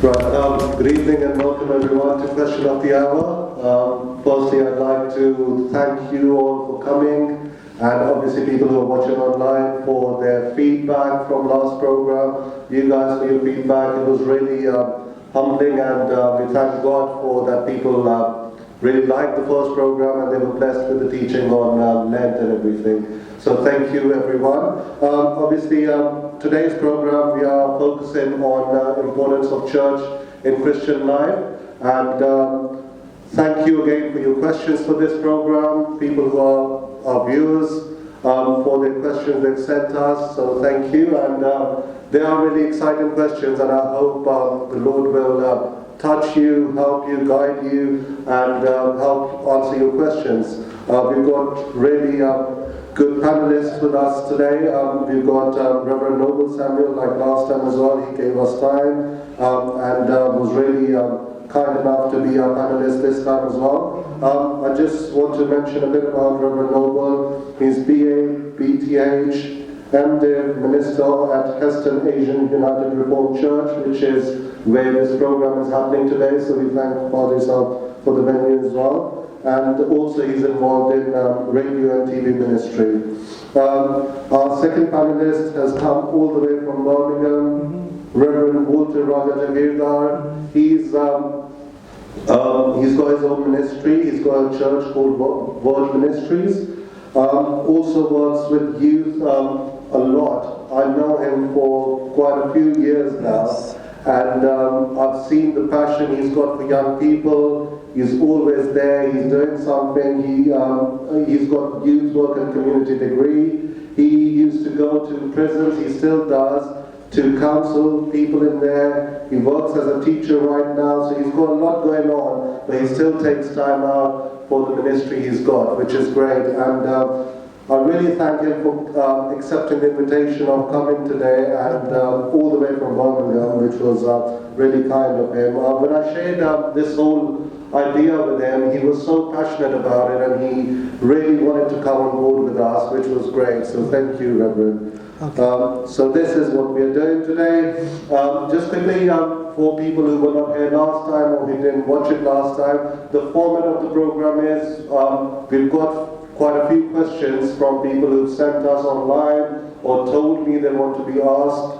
Right, good evening and welcome everyone to Question of the Hour. Firstly, I'd like to thank you all for coming, and obviously people who are watching online for their feedback from last program. You guys for your feedback, it was really humbling, and we thank God for that people really liked the first program and they were blessed with the teaching on Lent and everything. So thank you everyone. Obviously today's program we are focusing on importance of church in Christian life, and thank you again for your questions for this program, people who are our viewers for the questions they've sent us, so thank you, and they are really exciting questions, and I hope the Lord will touch you, help you, guide you, and help answer your questions. We've got really good panelists with us today. We've got Reverend Noble Samuel, like last time as well. He gave us time and was really kind enough to be our panelist this time as well. I just want to mention a bit about Reverend Noble. He's BA, BTH, MDiv Minister at Heston Asian United Reformed Church, which is where this program is happening today. So we thank Father Isaac for the venue as well. And also he's involved in radio and TV ministry. Our second panelist has come all the way from Birmingham, Reverend Walter Raja Jagirdar. He's got his own ministry. He's got a church called Word Ministries. Also works with youth a lot. I know him for quite a few years now, and I've seen the passion he's got for young people. He's always there. He's doing something. He's got youth work and community degree. He used to go to prisons. He still does, to counsel people in there. He works as a teacher right now, so he's got a lot going on, but he still takes time out for the ministry he's got, which is great. And I really thank him for accepting the invitation of coming today, and all the way from Birmingham, which was really kind of him. When I shared this whole idea with him, he was so passionate about it, and he really wanted to come on board with us, which was great. So thank you, Reverend. Okay. So this is what we are doing today. Just quickly, for people who were not here last time or who didn't watch it last time, the format of the program is we've got quite a few questions from people who've sent us online or told me they want to be asked.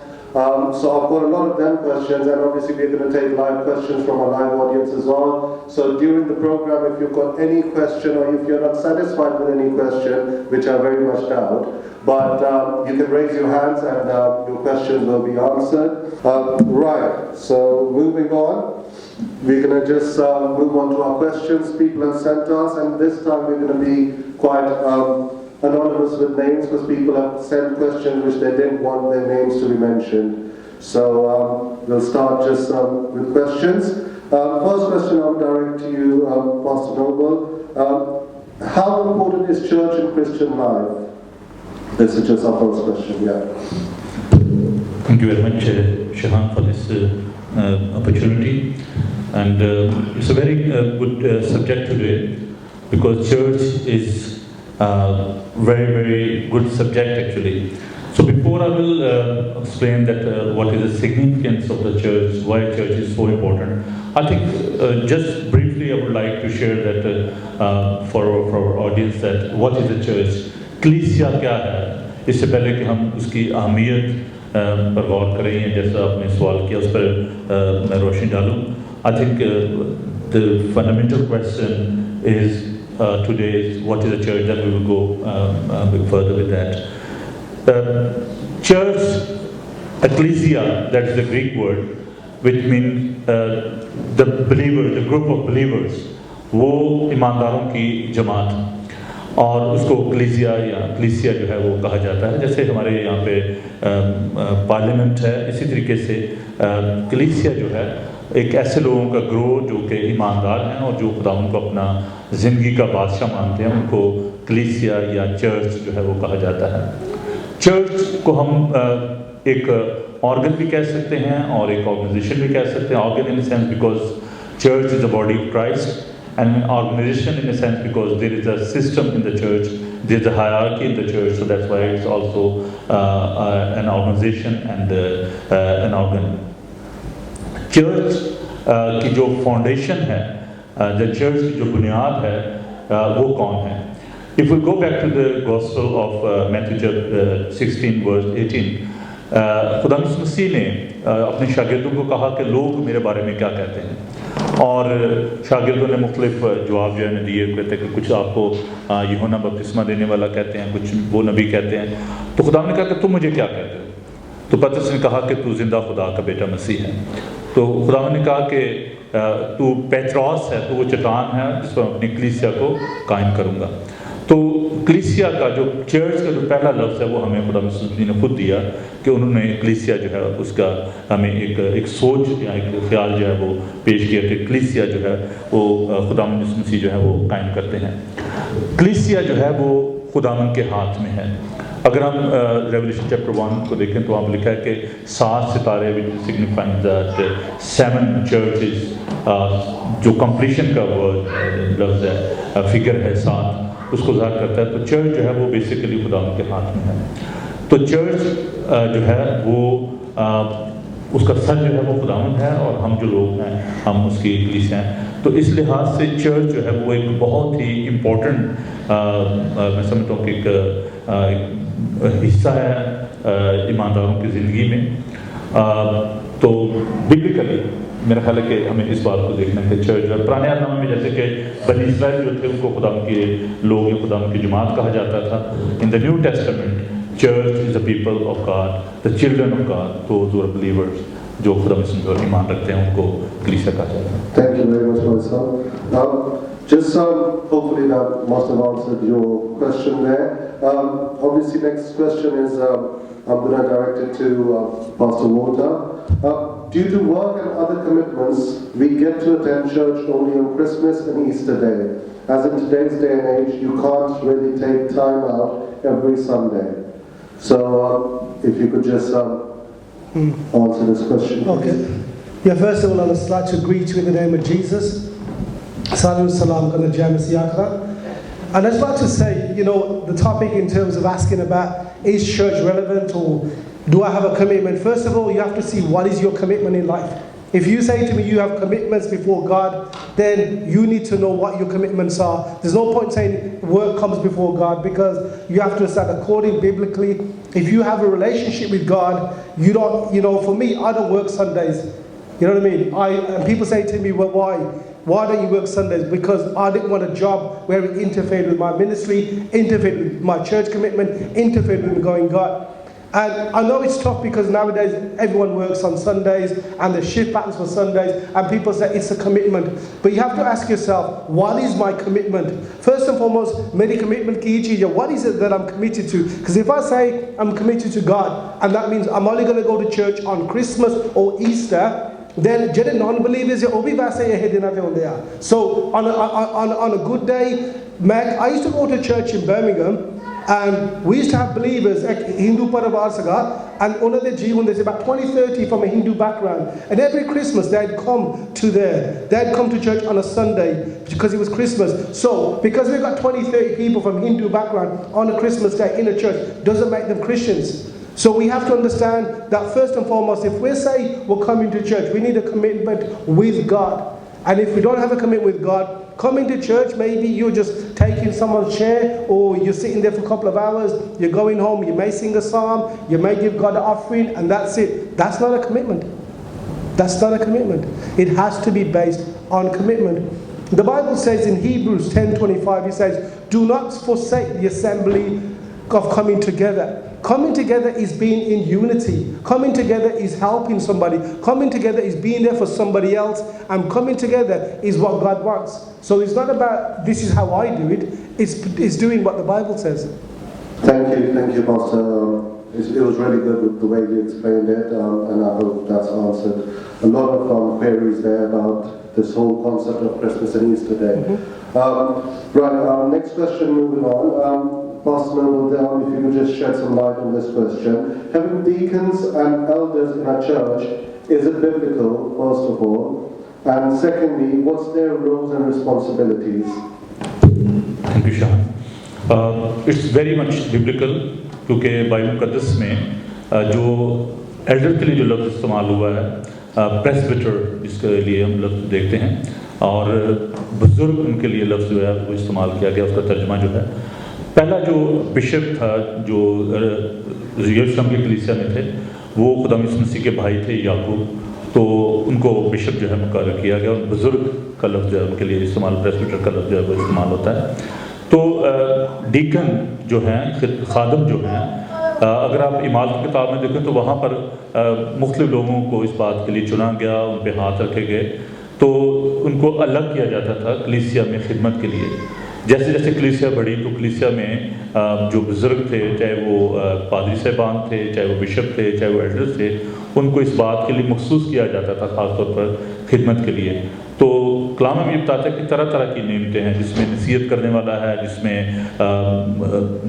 So I've got a lot of them questions, and obviously we're going to take live questions from our live audience as well. So during the program, if you've got any question or if you're not satisfied with any question, which I very much doubt, but you can raise your hands and your questions will be answered. Right, so moving on. We're going to just move on to our questions people have sent us, and this time we're going to be quite anonymous with names, because people have sent questions which they didn't want their names to be mentioned. So we'll start just with questions. First question I would direct to you, Pastor Noble. How important is church in Christian life? This is just our first question, yeah. Thank you very much, Shahan, for this opportunity. And it's a very good subject today, because church is very, very good subject actually. So before I will explain that what is the significance of the church, why church is so important, I think just briefly I would like to share that for our audience, that what is the church, कलीसिया क्या है, इससे पहले कि हम उसकी अहमियत पर गौर करें, जैसा आपने सवाल किया उस पर मैं रोशनी डालूं. I think the fundamental question is today is what is the church, then we will go a bit further with that. Church, ecclesia, that is the Greek word, which means the believer, the group of believers, वो ईमानदारों की जमात, और उसको कलीसिया या कलीसिया जो है वो कहा जाता है. जैसे हमारे यहाँ पे पार्लियामेंट है, इसी तरीके से कलीसिया जो है एक ऐसे लोगों का ग्रोह जो कि ईमानदार हैं और जो खुदा उनको अपना ज़िंदगी का बादशाह मानते हैं, उनको कलीसिया या चर्च जो है वो कहा जाता है. चर्च को हम एक ऑर्गन भी कह सकते हैं और एक ऑर्गेनाइजेशन भी कह सकते हैं. Organ in the sense because church is the body of Christ, and an organization in a sense because there is a system in the church, there is a hierarchy in the church, so that's why it's also an organization and an organ. Church کی جو foundation ہے, جو church کی جو بنیاد ہے, وہ کون ہے. If we go back to the Gospel of Matthew 16 verse 18, خدا مسیح نے اپنے شاگردوں کو کہا کہ لوگ میرے بارے میں کیا کہتے ہیں, اور شاگردوں نے مختلف جواب جو ہے دیے. کہتے ہیں کہ کچھ آپ کو یوحنا بپتسمہ دینے والا کہتے ہیں, کچھ وہ نبی کہتے ہیں. تو خدا نے کہا کہ تم مجھے کیا کہتے ہو؟ تو پترس نے کہا کہ تو زندہ خدا کا بیٹا مسیح ہے. تو خدا نے کہا کہ تو پیتروس ہے, تو وہ چٹان ہے جس پر اپنی کلیسیا کو قائم کروں گا. تو کلیسیا کا جو چرچ کا جو پہلا لفظ ہے وہ ہمیں خدا مسیح نے خود دیا, کہ انہوں نے کلیسیا جو ہے اس کا ہمیں ایک سوچ یا ایک خیال جو ہے وہ پیش کیا کہ کلیسیا جو ہے وہ خدا مسیح جو ہے وہ قائم کرتے ہیں. کلیسیا جو ہے وہ خداوند کے ہاتھ میں ہے. اگر ہم ریولیوشن چیپٹر 1 کو دیکھیں تو وہاں پہ لکھا ہے کہ 7 ستارے which signifies that 7 churches, جو کمپلیشن کا لفظ ہے, فگر ہے 7, اس کو ظاہر کرتا ہے. تو چرچ جو ہے وہ بیسیکلی خداوند کے ہاتھ میں ہے. تو چرچ جو ہے وہ اس کا سر جو ہے وہ خداوند ہے, اور ہم جو لوگ ہیں ہم اس کی کلیسیا ہیں. تو اس لحاظ سے چرچ جو ہے وہ ایک بہت ہی امپورٹنٹ, میں سمجھتا ہوں کہ ایک حصہ ہے ایمانداروں کی زندگی میں. تو ببلیکلی میرا خیال ہے کہ ہمیں اس بات کو دیکھنا ہے کہ چرچ جو ہے پرانے عہد میں جیسے کہ بنی اسرائیل جو تھے ان کو خدا کے لوگ یا خدا کی جماعت کہا جاتا تھا. In the New Testament church is the people of God, the children of God, those who are believers, جو خدا مسیح پر ایمان رکھتے ہیں ان کو کلیسیا کہا جاتا ہے. Thank you very much, Pastor. Just hopefully that must have answered your question there. Obviously, next question is I'm going to direct it to Pastor Walter. Due to work and other commitments, we get to attend church only on Christmas and Easter Day. As in today's day and age, you can't really take time out every Sunday. So, if you could just answer this question. Okay. Yeah, first of all, I'd like to greet you in the name of Jesus. Salam salam kana jai Masih Akra. And I'd like to say, the topic in terms of asking about is church relevant or do I have a commitment? First of all, you have to see what is your commitment in life. If you say to me you have commitments before God, then you need to know what your commitments are. There's no point saying work comes before God, because you have to understand according biblically. If you have a relationship with God, you don't, for me, I don't work Sundays. You know what I mean? And people say to me, well, why? Why don't you work Sundays? Because I didn't want a job where it interfered with my ministry, interfered with my church commitment, interfered with me going God. And I know it's tough because nowadays everyone works on Sundays and the shift patterns for Sundays, and people say it's a commitment. But you have to ask yourself, what is my commitment? First and foremost, meri commitment ki hi cheez hai. What is it that I'm committed to? Because if I say I'm committed to God, and that means I'm only going to go to church on Christmas or Easter, then ਜਿਹੜੇ non-believers ਉਹ ਵੀ ਵੈਸੇ ਇਹ ਦਿਨਾਂ ਤੇ ਹੁੰਦੇ ਆ. So on a good day, I used to go to church in Birmingham, and we used to have believers, ek Hindu parivar saga, and ਉਹਨਾਂ ਦੇ ਜੀ ਹੁੰਦੇ ਸੀ about 20-30 from a Hindu background, and every Christmas they'd come to church on a Sunday because it was Christmas. So because we've got 20-30 people from Hindu background on a Christmas day in a church doesn't make them Christians. So we have to understand that first and foremost, if we say we're coming to church, we need a commitment with God. And if we don't have a commitment with God, coming to church, maybe you're just taking someone's chair, or you're sitting there for a couple of hours, you're going home, you may sing a psalm, you may give God an offering, and that's it. That's not a commitment. That's not a commitment. It has to be based on commitment. The Bible says in Hebrews 10:25, it says, do not forsake the assembly of coming together. Coming together is being in unity. Coming together is helping somebody. Coming together is being there for somebody else. And coming together is what God wants. So it's not about this is how I do it. It's doing what the Bible says. Thank you, Pastor. It was really good with the way you explained it, and I hope that's answered a lot of queries there about this whole concept of Christmas and Easter Day. Right, next question, moving on. Pastor Noble, if you could just shed some light on this question. Having deacons and elders in our church, is it biblical, first of all? And secondly, what's their roles and responsibilities? Thank you, Shahan. It's very much biblical, کیونکہ Bible مقدس میں جو elder کے لیے جو لفظ استعمال ہوا ہے پریسبٹر جس کے لیے ہم لفظ دیکھتے ہیں، اور بزرگ ان کے لیے لفظ جو ہے وہ استعمال کیا گیا، اس کا ترجمہ جو ہے، پہلا جو بشپ تھا جو یروشلم کی کلیسیا میں تھے وہ خدا یسوع مسیح کے بھائی تھے یعقوب، تو ان کو بشپ جو ہے مقرر کیا گیا، اور بزرگ کا لفظ جو ہے ان کے لیے استعمال، پریسبٹر کا لفظ جو ہے وہ استعمال ہوتا ہے۔ تو ڈیکن جو ہیں، خادم جو ہیں، اگر آپ عمارت کی کتاب میں دیکھیں تو وہاں پر مختلف لوگوں کو اس بات کے لیے چنا گیا، ان پہ ہاتھ رکھے گئے، تو ان کو الگ کیا جاتا تھا کلیسیا میں خدمت کے لیے۔ جیسے جیسے کلیسیا بڑھی تو کلیسیا میں جو بزرگ تھے، چاہے وہ پادری صاحبان تھے، چاہے وہ بشپ تھے، چاہے وہ ایلڈرز تھے، ان کو اس بات کے لیے مخصوص کیا جاتا تھا خاص طور پر خدمت کے لیے۔ تو کلام میں یہ بتاتا ہے کہ طرح طرح کی نعمتیں ہیں، جس میں نصیحت کرنے والا ہے، جس میں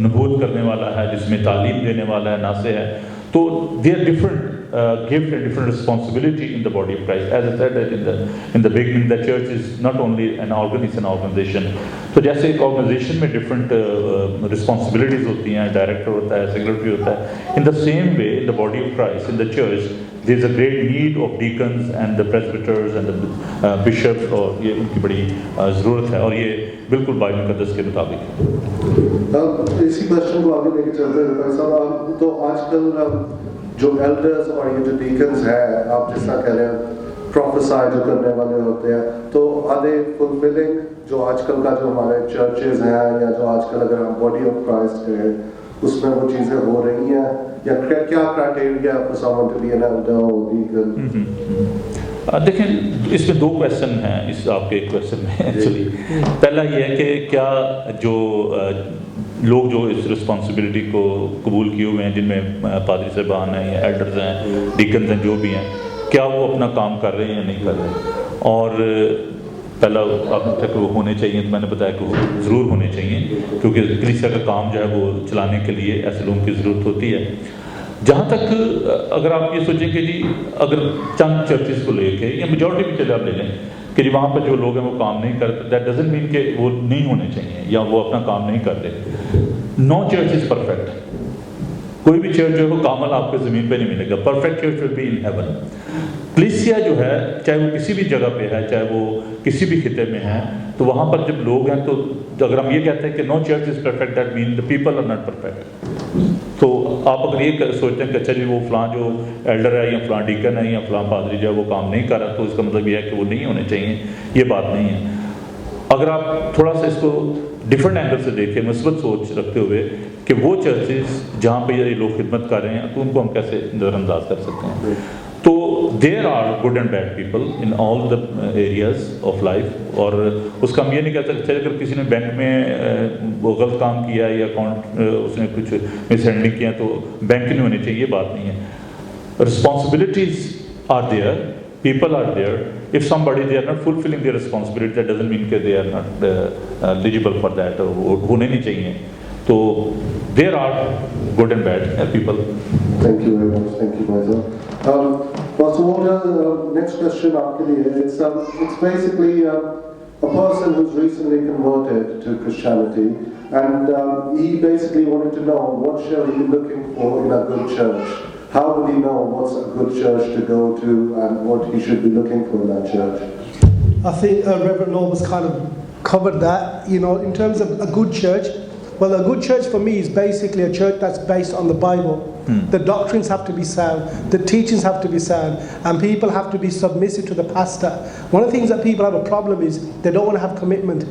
نبوت کرنے والا ہے، جس میں تعلیم دینے والا ہے، ناصح ہے۔ تو they are different gift and different responsibility in the body of Christ. As I said that in the beginning, the church is not only an organ, it's an organization. تو جیسے ایک آرگنائزیشن میں ڈفرینٹ responsibilities ہوتی ہیں، director ہوتا ہے، secretary ہوتا ہے، in the same way in the body of Christ, in the church, there is a great need of deacons and the presbyters and the bishops، اور یہ ان کی بڑی ضرورت ہے، اور یہ بالکل بائبل مقدس کے مطابق ہے۔ اسی کوشچن کو آگے لے کے چلتے ہیں بھائی صاحب، تو آج کل جو ایلڈرز اور یہ جو ڈیکنز ہیں، آپ جس طرح کہہ رہے ہیں پروفیسائی جو کرنے والے ہوتے ہیں، تو آر دے فلفلنگ جو آج کل کا جو ہمارے چرچز ہیں، یا جو آج کل اگر ہم باڈی آف کرائسٹ ہیں اس میں وہ چیزیں ہو رہی ہیں، یا کیا criteria for Samoon to be N elder اور ڈیکن؟ دیکھیں اس میں دو کویشچن ہیں اس آپ کے ایک کویشچن میں ایکچولی۔ پہلا یہ ہے کہ کیا جو لوگ جو اس رسپانسبلٹی کو قبول کیے ہوئے ہیں، جن میں پادری صاحبان ہیں یا ایلڈرز ہیں، ڈیکنز ہیں، جو بھی ہیں، کیا وہ اپنا کام کر رہے ہیں یا نہیں کر رہے؟ اور پہلا آپ نے کہ وہ ہونے چاہیے، تو میں نے بتایا کہ وہ ضرور ہونے چاہیے، کیونکہ کلیسیا کا کام جو ہے وہ چلانے کے لیے ایسے لوگوں کی ضرورت ہوتی ہے۔ جہاں تک اگر آپ یہ سوچیں کہ جی اگر چند چرچز کو لے کے یا میجورٹی بھی چلے آپ لے لیں کہ جی وہاں پر جو لوگ ہیں وہ کام نہیں کرتے، دیٹ ڈزنٹ مین کہ وہ نہیں ہونے چاہیے یا وہ اپنا کام نہیں کرتے۔ نو چرچ از پرفیکٹ، کوئی بھی چرچ جو ہے وہ کامل آپ کو زمین پہ نہیں ملے گا، perfect church will be in heaven. کلیسیا جو ہے چاہے وہ کسی بھی جگہ پہ ہے، چاہے وہ کسی بھی خطے میں ہے، تو وہاں پر جب لوگ ہیں تو اگر ہم یہ کہتے ہیں کہ no church is perfect, that mean the people are not perfect. تو آپ اگر یہ سوچتے ہیں کہ اچھا جی وہ فلاں جو ایلڈر ہے یا فلاں ڈیکن ہے یا فلاں پادری جو ہے وہ کام نہیں کر رہا، تو اس کا مطلب یہ ہے کہ وہ نہیں ہونے چاہیے، یہ بات نہیں ہے۔ اگر آپ تھوڑا سا اس کو ڈفرینٹ اینگل سے دیکھیں، مثبت سوچ رکھتے ہوئے کہ وہ چرچز جہاں پہ یہ لوگ خدمت کر رہے ہیں تو ان کو ہم کیسے نظر انداز کر سکتے ہیں، تو there are good and bad people in all the areas of life. اور اس کا ہم یہ نہیں کہہ سکتے اگر کسی نے بینک میں وہ غلط کام کیا ہے یا اکاؤنٹ اس نے کچھ مس ہینڈلنگ کیا تو بینک نہیں ہونی چاہیے، یہ بات نہیں ہے۔ Responsibilities are there, people are there. If somebody they are not fulfilling their responsibility, that doesn't mean that they are not eligible for that, or ہونے نہیں چاہیے۔ تو there are good and bad people. Thank you very much. Thank you, Maisa. Pastor Walter, next question آپ کے لیے ہے. It's basically a person who's recently converted to Christianity, and he basically wanted to know what shall he be looking for in a good church. How would he know what's a good church to go to and what he should be looking for in that church? I think Reverend Norb's kind of covered that, in terms of a good church. Well, a good church for me is basically a church that's based on the Bible. The doctrines have to be sound, the teachings have to be sound, and people have to be submissive to the pastor. One of the things that people have a problem is they don't want to have commitment.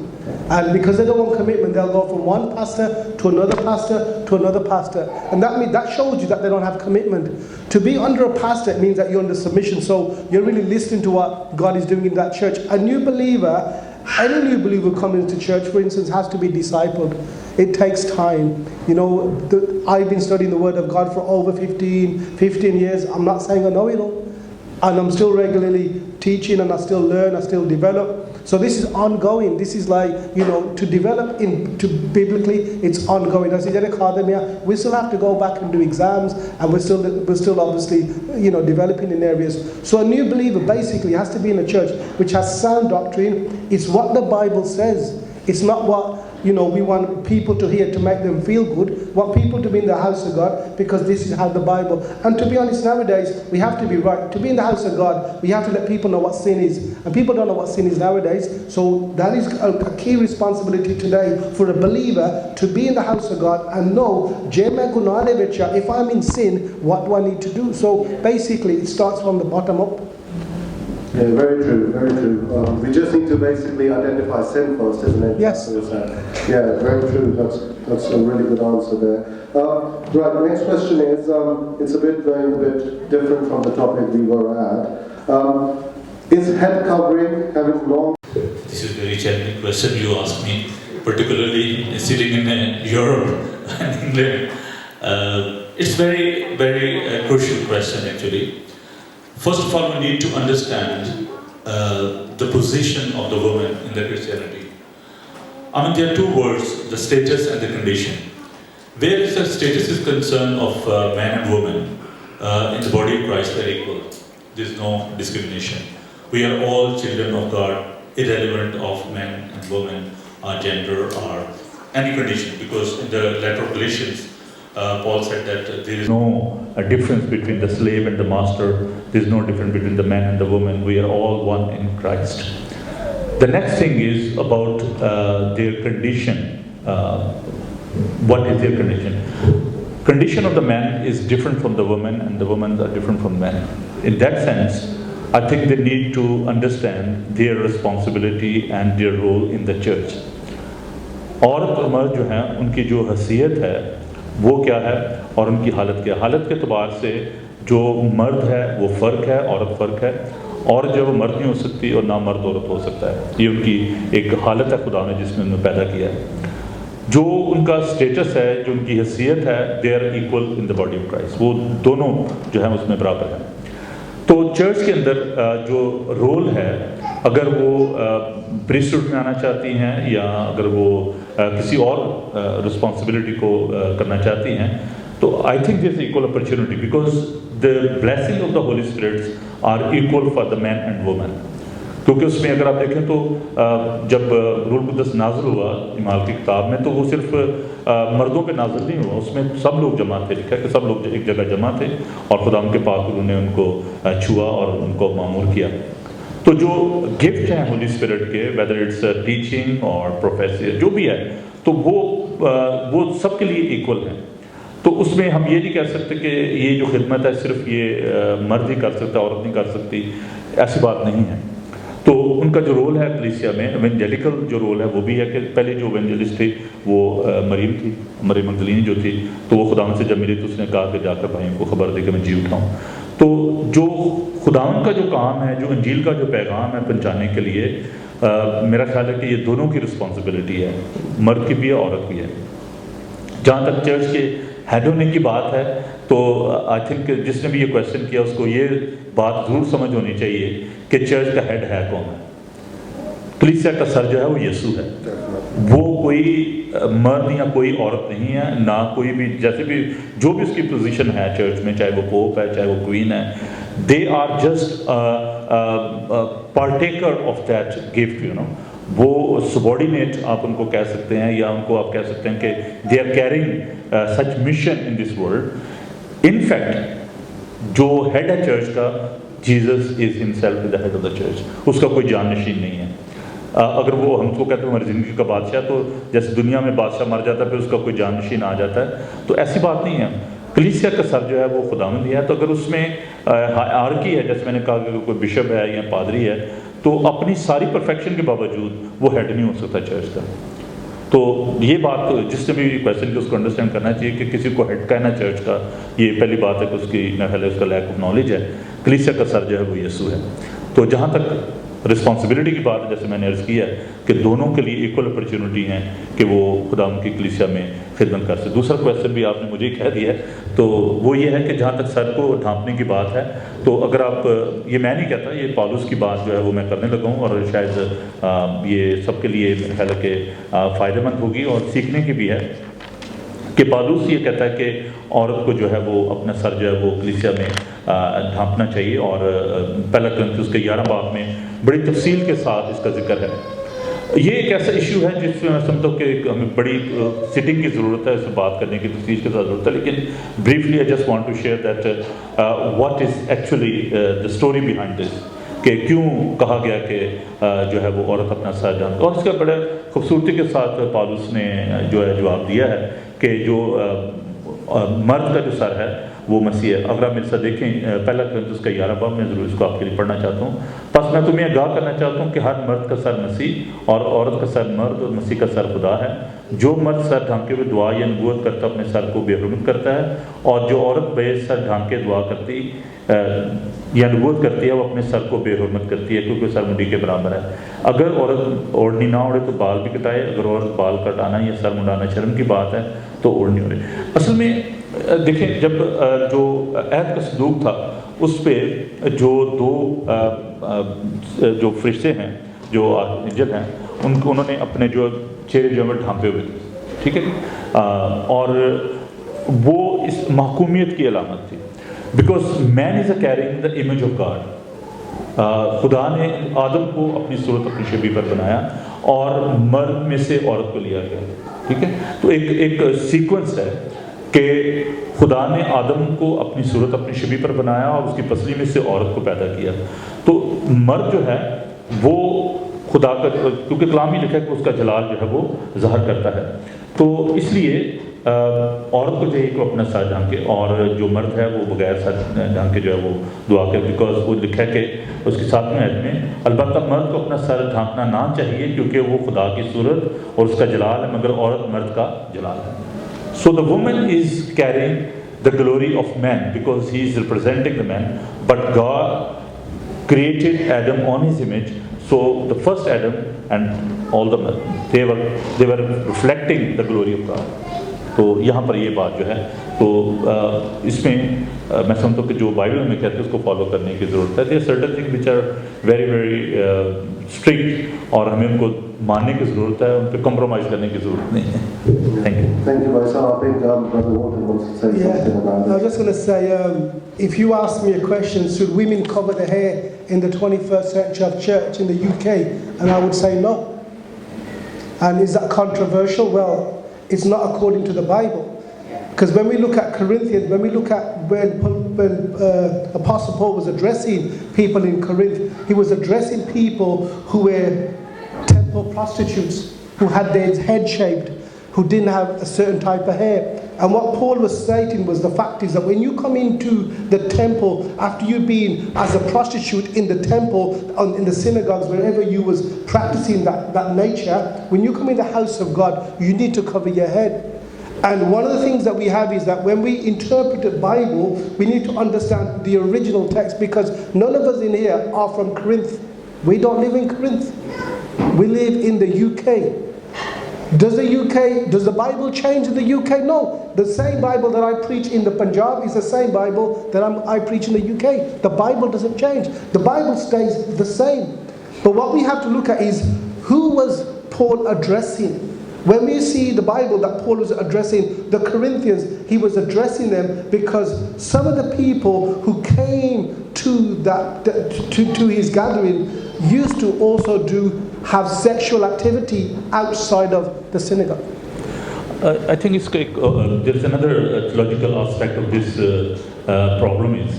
And because they don't want commitment, they'll go from one pastor to another pastor to another pastor. And that shows you that they don't have commitment. To be under a pastor, it means that you're under submission. So you're really listening to what God is doing in that church. Any new believer coming into church, for instance, has to be discipled. It takes time. I've been studying the Word of God for over 15 years. I'm not saying I know it all. And I'm still regularly teaching, and I still learn, I still develop. So this is ongoing. This is like, to develop into biblically, it's ongoing. As in academia, we still have to go back and do exams, and we're still obviously, developing in areas. So a new believer basically has to be in a church which has sound doctrine. It's what the Bible says. It's not what you know, we want people to hear to make them feel good, want people to be in the house of God because this is how the Bible. And to be honest, nowadays we have to be right. To be in the house of God, we have to let people know what sin is, and people don't know what sin is nowadays. So that is a key responsibility today for a believer to be in the house of God and know, if I'm in sin, what do I need to do? So basically, it starts from the bottom up. Yeah, very true, very true. We just need to basically identify sin first, isn't it? Yes. Yeah, very true. That's a really good answer there. Right, next question is, it's a bit different from the topic we were at. Is head covering having long... This is a very challenging question you ask me, particularly sitting in Europe and England. It's very, very crucial question actually. First of all, we need to understand the position of the woman in the Christianity. I mean, there are two words, the status and the condition. Where is the status is concerned of man and woman in the body of Christ, they're equal. There is no discrimination. We are all children of God, irrelevant of men and women, our gender, or any condition. Because in the letter of Galatians, Paul said that there is no difference between the slave and the master. There is no difference between the man and the woman. We are all one in Christ. The next thing is about their condition. What is their condition? Condition of the man is different from the woman, and the women are different from men. In that sense, I think they need to understand their responsibility and their role in the church. औरत और मर्द जो हैं, उनकी जो हैसियत है वो क्या है और उनकी हालत क्या है। हालत के अतबार से जो मर्द है वो फ़र्क है, औरत फ़र्क है, और जो वो मर्द नहीं हो सकती और ना मर्द औरत हो सकता है। ये उनकी एक हालत है खुदा ने जिसमें उन्हें पैदा किया है। जो उनका स्टेटस है, जो उनकी हैसियत है, they are equal in the body of Christ. वो दोनों जो है उसमें बराबर हैं। तो चर्च के अंदर जो रोल है, अगर वो प्रीस्टहुड में आना चाहती हैं या अगर वो किसी और रिस्पॉन्सिबिलिटी को करना चाहती हैं, तो I think this equal opportunity because the blessing of the holy spirits are equal for the man and women. क्योंकि उसमें अगर आप देखें तो जब रूह कुद्दस नाज़िल हुआ इमाल की किताब में, तो वो सिर्फ मर्दों पे नाज़िल नहीं हुआ, उसमें सब लोग जमा थे। लिखा है कि सब लोग एक जगह जमा थे और खुदा के पाक रूह ने उनको छुआ और उनको मामूर किया। तो जो गिफ्ट हैं होली स्पिरिट के, वेदर इट्स टीचिंग और प्रोफेसर जो भी है, तो वो सबके लिए इक्वल हैं। तो उसमें हम ये नहीं कह सकते कि ये जो खिदमत है सिर्फ ये मर्द ही कर सकता, औरत नहीं कर सकती, ऐसी बात नहीं है। तो उनका जो रोल है कलीसिया में, एवेंजेलिकल जो रोल है वो भी है कि पहले जो एवेंजलिस्ट थी वो मरीम थी, मरीम मगदलीनी जो थी, तो वो खुदावन से जब मिली तो उसने कहा कि जाकर भाइयों को खबर दे कि मैं जी उठाऊँ। तो जो खुदावन का जो काम है, जो अंजील का जो पैगाम है पहुँचाने के लिए, मेरा ख्याल है कि ये दोनों की रिस्पॉन्सिबिलिटी है, मर्द की भी है, औरत भी है। जहाँ तक चर्च के हेड होने की बात है, तो आई थिंक जिसने भी ये क्वेश्चन किया उसको ये बात ज़रूर समझ होनी चाहिए कि चर्च का हेड है कौन है। कलीसिया का सर जो है वो यीशु है, वो कोई मर्द या कोई औरत नहीं है, ना कोई भी जैसे भी जो भी उसकी पोजीशन है चर्च में, चाहे वो पोप है, चाहे वो क्वीन है, they are just partaker of that gift, you know. वो सबॉर्डिनेट आप उनको कह सकते हैं, या उनको आप कह सकते हैं कि they are carrying such mission in this world. In fact जो हेड है चर्च का, Jesus is himself the head of the church, उसका कोई जाननशीन नहीं है। अगर वो हमको कहते हैं हमारी ज़िंदगी का बादशाह, तो जैसे दुनिया में बादशाह मर जाता है फिर उसका कोई जाननशीन आ जाता है, तो ऐसी बात नहीं है। कलीसिया का सर जो है वो खुदावंद ही है। तो अगर उसमें हायरार्की है, जैसे मैंने कहा कि कोई बिशप है या पादरी है, तो अपनी सारी परफेक्शन के बावजूद वो हेड नहीं हो सकता चर्च का। तो ये बात जिसने भी क्वेश्चन की उसको अंडरस्टैंड करना चाहिए कि किसी को हेड कहना चर्च का, ये पहली बात है कि उसकी पहले उसका लैक ऑफ नॉलेज है। कलीसिया का सर जो है वो यीशु है। तो जहाँ तक रिस्पॉन्सिबिलिटी की बात, जैसे मैंने अर्ज़ किया कि दोनों के लिए इक्वल अपॉर्चुनिटी हैं कि वो खुदा की कलीसिया में खिदमत कर सके। दूसरा क्वेश्चन भी आपने मुझे कह दिया है, तो वो ये है कि जहाँ तक सर को ढांपने की बात है, तो अगर आप, ये मैं नहीं कहता, ये पौलुस की बात जो है वो मैं करने लगा हूँ, और शायद ये सबके लिए मेरे ख्याल है कि फ़ायदेमंद होगी और सीखने की भी है कि पौलुस ये कहता है कि औरत को जो है वो अपना सर जो है वो कलीसिया में ढांपना चाहिए। और पहला कुरिन्थियों के 11 बाब में बड़ी तफसील के साथ इसका जिक्र है। یہ ایک ایسا ایشو ہے جس میں میں سمجھتا ہوں کہ ہمیں بڑی سٹنگ کی ضرورت ہے، اس میں بات کرنے کی تفصیل کے ساتھ ضرورت ہے، لیکن briefly I just want to share that what is actually the story behind this, کہ کیوں کہا گیا کہ جو ہے وہ عورت اپنا سر ڈھانک، اور اس کا بڑے خوبصورتی کے ساتھ پالوس نے جو ہے جواب دیا ہے کہ جو مرد کا جو سر ہے وہ مسیح ہے۔ اگر آپ میرے ساتھ دیکھیں پہلا کرنتھیوس کا 11 باب، میں ضرور اس کو آپ کے لیے پڑھنا چاہتا ہوں۔ بس میں تمہیں آگاہ کرنا چاہتا ہوں کہ ہر مرد کا سر مسیح اور عورت کا سر مرد اور مسیح کا سر خدا ہے۔ جو مرد سر ڈھانکے ہوئے دعا یا نبوت کرتا اپنے سر کو بے حرمت کرتا ہے، اور جو عورت بے سر ڈھانکے دعا کرتی یا نبوت کرتی ہے وہ اپنے سر کو بے حرمت کرتی ہے، کیونکہ سر منڈی کے برابر ہے۔ اگر عورت اوڑھنی نہ اوڑھے تو بال بھی کٹائے، اگر عورت بال کٹانا یا سر منڈانا شرم کی بات ہے تو اوڑھنی اوڑھے۔ اصل میں دیکھیں، جب جو عہد کا صندوق تھا اس پہ جو دو جو فرشتے ہیں جو آرکینجل ہیں انہوں نے اپنے جو چہرے جو ہے ڈھانپے ہوئے تھے، ٹھیک ہے، اور وہ اس محکومیت کی علامت تھی، because man is a carrying the image of God. خدا نے آدم کو اپنی صورت اپنی شبیہ پر بنایا اور مرد میں سے عورت کو لیا گیا، ٹھیک ہے۔ تو ایک سیکوینس ہے کہ خدا نے آدم کو اپنی صورت اپنی شبیہ پر بنایا اور اس کی پسلی میں سے عورت کو پیدا کیا۔ تو مرد جو ہے وہ خدا کا، کیونکہ کلام ہی لکھا ہے کہ اس کا جلال جو ہے وہ ظاہر کرتا ہے، تو اس لیے عورت کو چاہیے کہ وہ اپنا سر ڈھانکے، اور جو مرد ہے وہ بغیر سر ڈھانکے جو ہے وہ دعا کرے، بیکاز وہ لکھا ہے کہ اس کی 7ویں آیت میں البتہ مرد کو اپنا سر ڈھانکنا نہ چاہیے کیونکہ وہ خدا کی صورت اور اس کا جلال ہے، مگر عورت مرد کا جلال ہے۔ So the woman is carrying the glory of man because he is representing the man, but God created Adam on his image. So the first Adam and all the men, they were reflecting the glory of God. تو یہاں پر یہ بات جو ہے تو اس میں میں سمجھتا ہوں کہ جو بائبل میں کہتے ہیں اس کو فالو کرنے کی ضرورت ہے۔ There are certain things which are very very strict اور ہمیں ان کو ماننے کی ضرورت ہے، ان پہ کمپرومائز کرنے کی ضرورت نہیں ہے۔ Thank you. Thank you, Vaisa. I think Brother Walton wants to say something about I was this. just going to say, if you ask me a question, should women cover their hair in the 21st century of church in the UK? And I would say no. And is that controversial? Well, it's not according to the Bible. Because when we look at Corinthians, when we look at when Apostle Paul was addressing people in Corinth, he was addressing people who were temple prostitutes, who had their head shaved, who didn't have a certain type of hair. And what Paul was stating was the fact is that when you come into the temple, after you've been as a prostitute in the temple, in the synagogues, wherever you was practicing that nature, when you come in the house of God, you need to cover your head. And one of the things that we have is that when we interpret the Bible, we need to understand the original text, because none of us in here are from Corinth. We don't live in Corinth. We live in the UK. Does the Bible change in the UK? No. The same Bible that I preach in the Punjab is the same Bible that I preach in the UK. The Bible doesn't change. The Bible stays the same. But what we have to look at is, who was Paul addressing? When we see the Bible that Paul was addressing the Corinthians, he was addressing them because some of the people who came to his gathering used to also have sexual activity outside of the synagogue. I think there is another theological aspect of this problem is,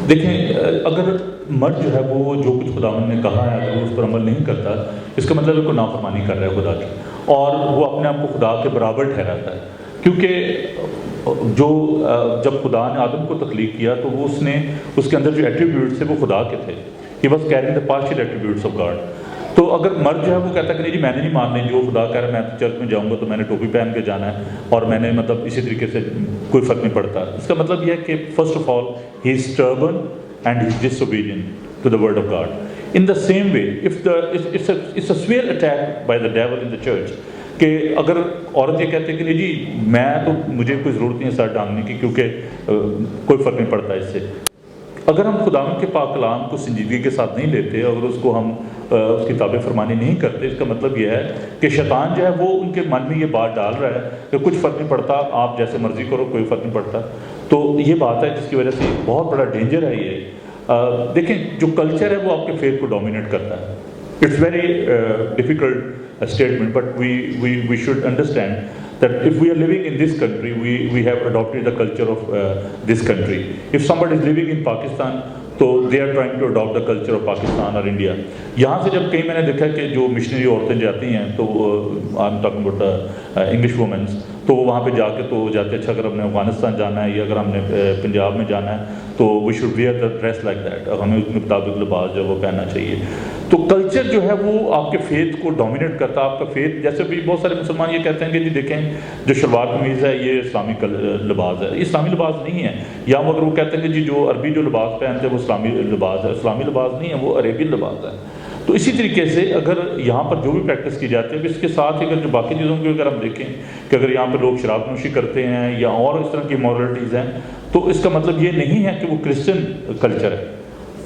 دیکھیں اگر مرد جو ہے وہ جو کچھ خداوند نے کہا ہے اگر وہ اس پر عمل نہیں کرتا، اس کا مطلب ہے کہ نافرمانی کر رہا ہے خدا کی، اور وہ اپنے آپ کو خدا کے برابر ٹھہراتا ہے، کیونکہ جب خدا نے آدم کو تخلیق کیا تو وہ اس کے اندر جو ایٹریبیوٹس تھے وہ خدا کے تھے، he was carrying the partial attributes of God. تو اگر مرد جو ہے وہ کہتا ہے کہ نہیں جی میں نے نہیں ماننی، جو خدا کہہ رہا ہے میں چرچ میں جاؤں گا تو میں نے ٹوپی پہن کے جانا ہے اور میں نے مطلب اسی طریقے سے کوئی فرق نہیں پڑتا، اس کا مطلب یہ ہے کہ first of all he is stubborn and he is disobedient to the word of God. In the same way it's a severe attack by the devil in the church, کہ اگر عورت یہ کہتے ہیں کہ نہیں جی میں تو مجھے کوئی ضرورت نہیں ہے سر ڈھانکنے کی کیونکہ کوئی فرق نہیں پڑتا اس سے، اگر ہم خداوند کے پاک کلام کو سنجیدگی کے ساتھ نہیں لیتے، اگر اس کو ہم اس کی تابع فرمانی نہیں کرتے، اس کا مطلب یہ ہے کہ شیطان جو ہے وہ ان کے من میں یہ بات ڈال رہا ہے کہ کچھ فرق نہیں پڑتا، آپ جیسے مرضی کرو کوئی فرق نہیں پڑتا۔ تو یہ بات ہے جس کی وجہ سے بہت بڑا ڈینجر ہے یہ۔ دیکھیں جو کلچر ہے وہ آپ کے فیتھ کو ڈومینیٹ کرتا ہے، It's very difficult statement, but we should understand that if we are living in this country, we have adopted the culture of this country. If somebody is living in Pakistan, तो they are trying to adopt the culture of Pakistan और India. यहाँ से जब कई मैंने देखा कि जो मिशनरी औरतें जाती हैं तो I am talking about English womens, तो वहाँ पे जाके तो जाते अच्छा अगर हमने अफगानिस्तान जाना है या अगर हमने पंजाब में जाना है तो we should wear the dress like that, हमें उसके मुताबिक लिबास जो है वो पहनना चाहिए. तो कल्चर जो है वो आपके फेथ को डोमिनेट करता है. आपका फेथ, जैसे भी बहुत सारे मुसलमान ये कहते हैं कि जी देखें जो शलवार कमीज़ है ये इस्लामी लिबास है. इस्लामी लिबास नहीं है. या अगर वो कहते हैं कि जी जो अरबी जो लिबास पहनते हैं वो इस्लामी लिबास है. इस्लामी लिबास नहीं है, वो अरेबियन लिबास है. तो इसी तरीके से अगर यहाँ पर जो भी प्रैक्टिस की जाती है, इसके साथ ही अगर जो बाकी चीज़ों की अगर हम देखें कि अगर यहाँ पर लोग शराब नोशी करते हैं या और इस तरह की मॉरलिटीज़ हैं, तो इसका मतलब ये नहीं है कि वो क्रिश्चियन कल्चर है,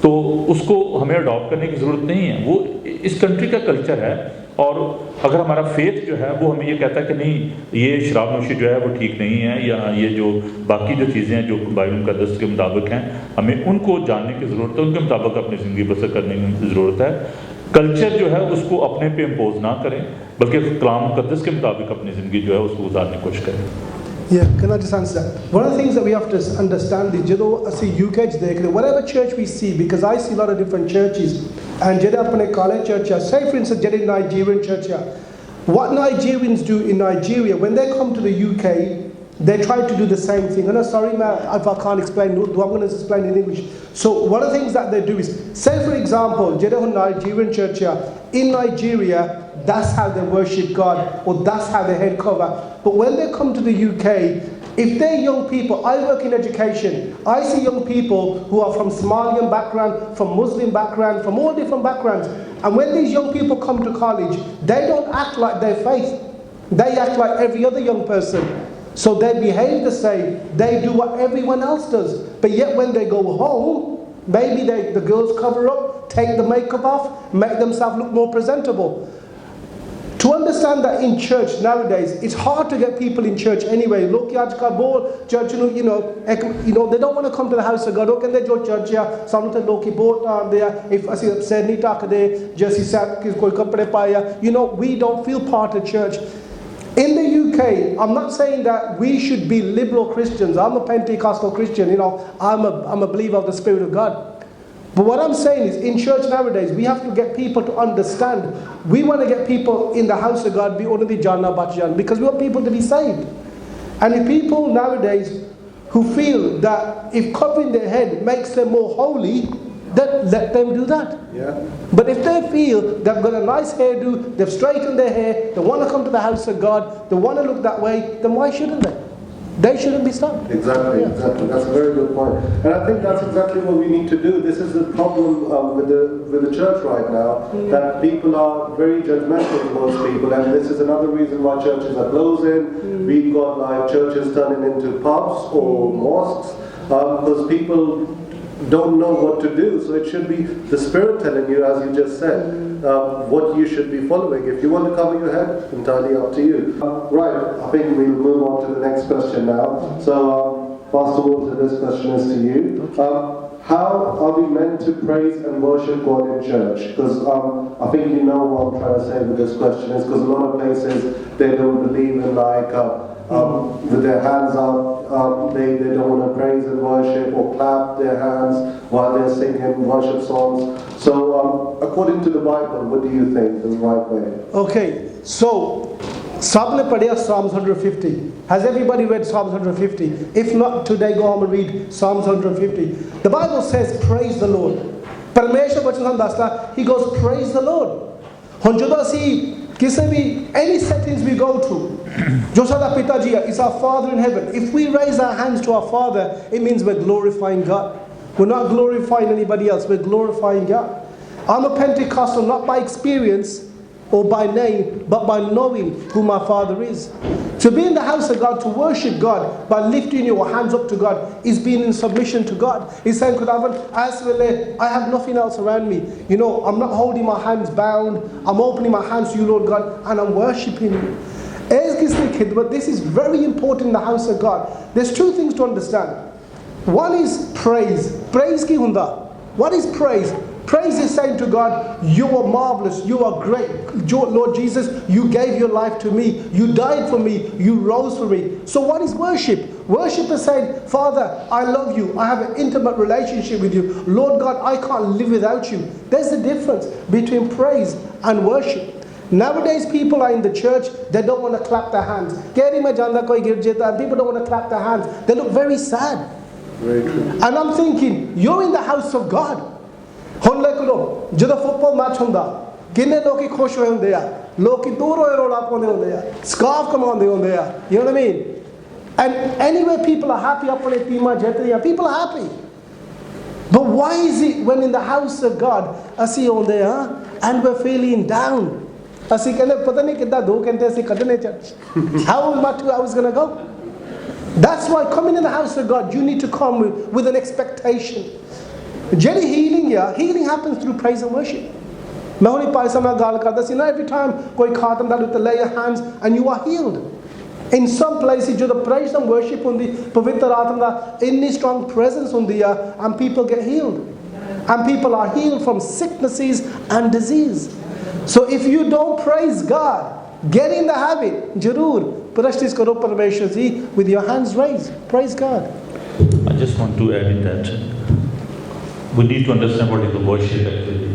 तो उसको हमें अडॉप्ट करने की ज़रूरत नहीं है. वो इस कंट्री का कल्चर है. और अगर हमारा फेथ जो है वो हमें ये कहता है कि नहीं ये शराब नोशी जो है वो ठीक नहीं है, या ये जो बाकी जो चीज़ें हैं जो बाइबल मुक़द्दस के मुताबिक हैं, हमें उनको जानने की ज़रूरत है, उनके मुताबिक अपनी ज़िंदगी बसर करने की ज़रूरत है. कल्चर जो है उसको अपने पे इम्पोज ना करें, बल्कि कलाम मुक़द्दस के मुताबिक अपनी ज़िंदगी जो है उसको गुजारने की कोशिश करें. Yeah, can I just answer that? One of the things that we have to understand is, you know, I see UK today, whatever church we see, because I see a lot of different churches, and Jeddah apne college church, say for instance, Jeddah Nigerian church, what Nigerians do in Nigeria, when they come to the UK, they try to do the same thing. And I'm sorry, man, if I can't explain, I'm going to explain in English. So one of the things that they do is, say for example, Jeddah Nigerian church, in Nigeria, that's how they worship God, or that's how they head cover. But when they come to the UK, if they're young people, I work in education, I see young people who are from Somalian background, from Muslim background, from all different backgrounds. And when these young people come to college, they don't act like their faith. They act like every other young person. So they behave the same. They do what everyone else does. But yet when they go home, maybe the girls cover up, take the makeup off, make themselves look more presentable. To understand that in church nowadays, it's hard to get people in church anyway. Look, church, you know, they don't want to come to the house of God. Look, and they go church, some of the loki boat are there. If I see said ni takade, Jesse said, koi kapde paya. You know, we don't feel part of church. In the UK, I'm not saying that we should be liberal Christians. I'm a Pentecostal Christian, you know, I'm a believer of the Spirit of God. But what I'm saying is, in church nowadays, we have to get people to understand. We want to get people in the house of God, be under the Jannah Bachjan, because we want people to be saved. And if people nowadays who feel that if covering their head makes them more holy, then let them do that. Yeah. But if they feel they've got a nice hairdo, they've straightened their hair, they want to come to the house of God, they want to look that way, then why shouldn't they? They shouldn't be stopped. Exactly, exactly. That's a very good point. And I think that's exactly what we need to do. This is the problem with the church right now, that people are very judgmental towards people, and this is another reason why churches are closing. We've got like churches turning into pubs or mosques, because people don't know what to do. So it should be the Spirit telling you, as you just said, what you should be following. If you want to cover your head, entirely up to you. Right, I think we'll move on to the next question now. So, Pastor Walter, this question is to you. How are we meant to praise and worship God in church? Because I think you know what I'm trying to say with this question is, because a lot of places, they don't believe in like, with their hands up, they don't want to praise and worship or clap their hands while they're singing worship songs. So according to the Bible, what do you think is the right way? Okay, so Sabne Padea Psalms 150. Has everybody read Psalms 150? If not, today go home and read Psalms 150. The Bible says, praise the Lord. Parmeshwar Bachan Dasta, he goes, praise the Lord. Honjuda si any settings we go to, Josada Pitajiya is our Father in heaven. If we raise our hands to our Father, it means we're glorifying God. We're not glorifying anybody else, we're glorifying God. I'm a Pentecostal not by experience or by name, but by knowing who my Father is. To be in the house of God, to worship God by lifting your hands up to God, is being in submission to God. He's saying, I have nothing else around me. You know, I'm not holding my hands bound. I'm opening my hands to you, Lord God, and I'm worshiping you. But this is very important in the house of God. There's two things to understand. One is praise. Praise ki hunda. What is praise? Praise is saying to God, you are marvelous, you are great. Lord Jesus, you gave your life to me, you died for me, you rose for me. So what is worship? Worship is saying, Father, I love you, I have an intimate relationship with you. Lord God, I can't live without you. There's a difference between praise and worship. Nowadays people are in the church, they don't want to clap their hands. And people don't want to clap their hands. They look very sad. Very true. And I'm thinking, you're in the house of God. ਹੁਣ ਲੈ ਲੋ ਜਦੋਂ football match ਹੁੰਦਾ ਕਿੰਨੇ ਲੋਕੀ ਖੁਸ਼ ਹੋਏ ਹੁੰਦੇ ਆ ਲੋਕੀ ਦੂਰ ਹੋਏ ਰੋਲਾ ਪਾਉਂਦੇ ਹੁੰਦੇ ਆ ਸਕਾਰਫ ਕਮਾਉਂਦੇ ਹੁੰਦੇ ਆ you know what I mean and anyway people are happy ਆਪਣੇ ਟੀਮਾਂ ਜਿੱਤਦੀਆਂ people are happy but why is it when in the house of God ਅਸੀਂ ਆਉਂਦੇ ਆ and we're feeling down ਅਸੀਂ ਕਹਿੰਦੇ ਪਤਾ ਨਹੀਂ ਕਿੱਦਾਂ 2 ਘੰਟੇ ਅਸੀਂ ਕੱਢਣੇ church how is my 2 hours gonna go that's why coming in the house of God you need to come with an expectation. Jerry healing happens through praise and worship. मैं हुनी पाई समय गाल करता सी ना every time कोई खातम डालू तो lay your hands and you are healed. In some places जो the praise and worship हुंदी पवित्र आत्मा दा इतनी strong presence हुंदी है and people get healed and people are healed from sicknesses and disease. So if you don't praise God, get in the habit जरूर practice करो परमेश्वर जी with your hands raised. Praise God. I just want to add in that we need to understand what is the worship actually.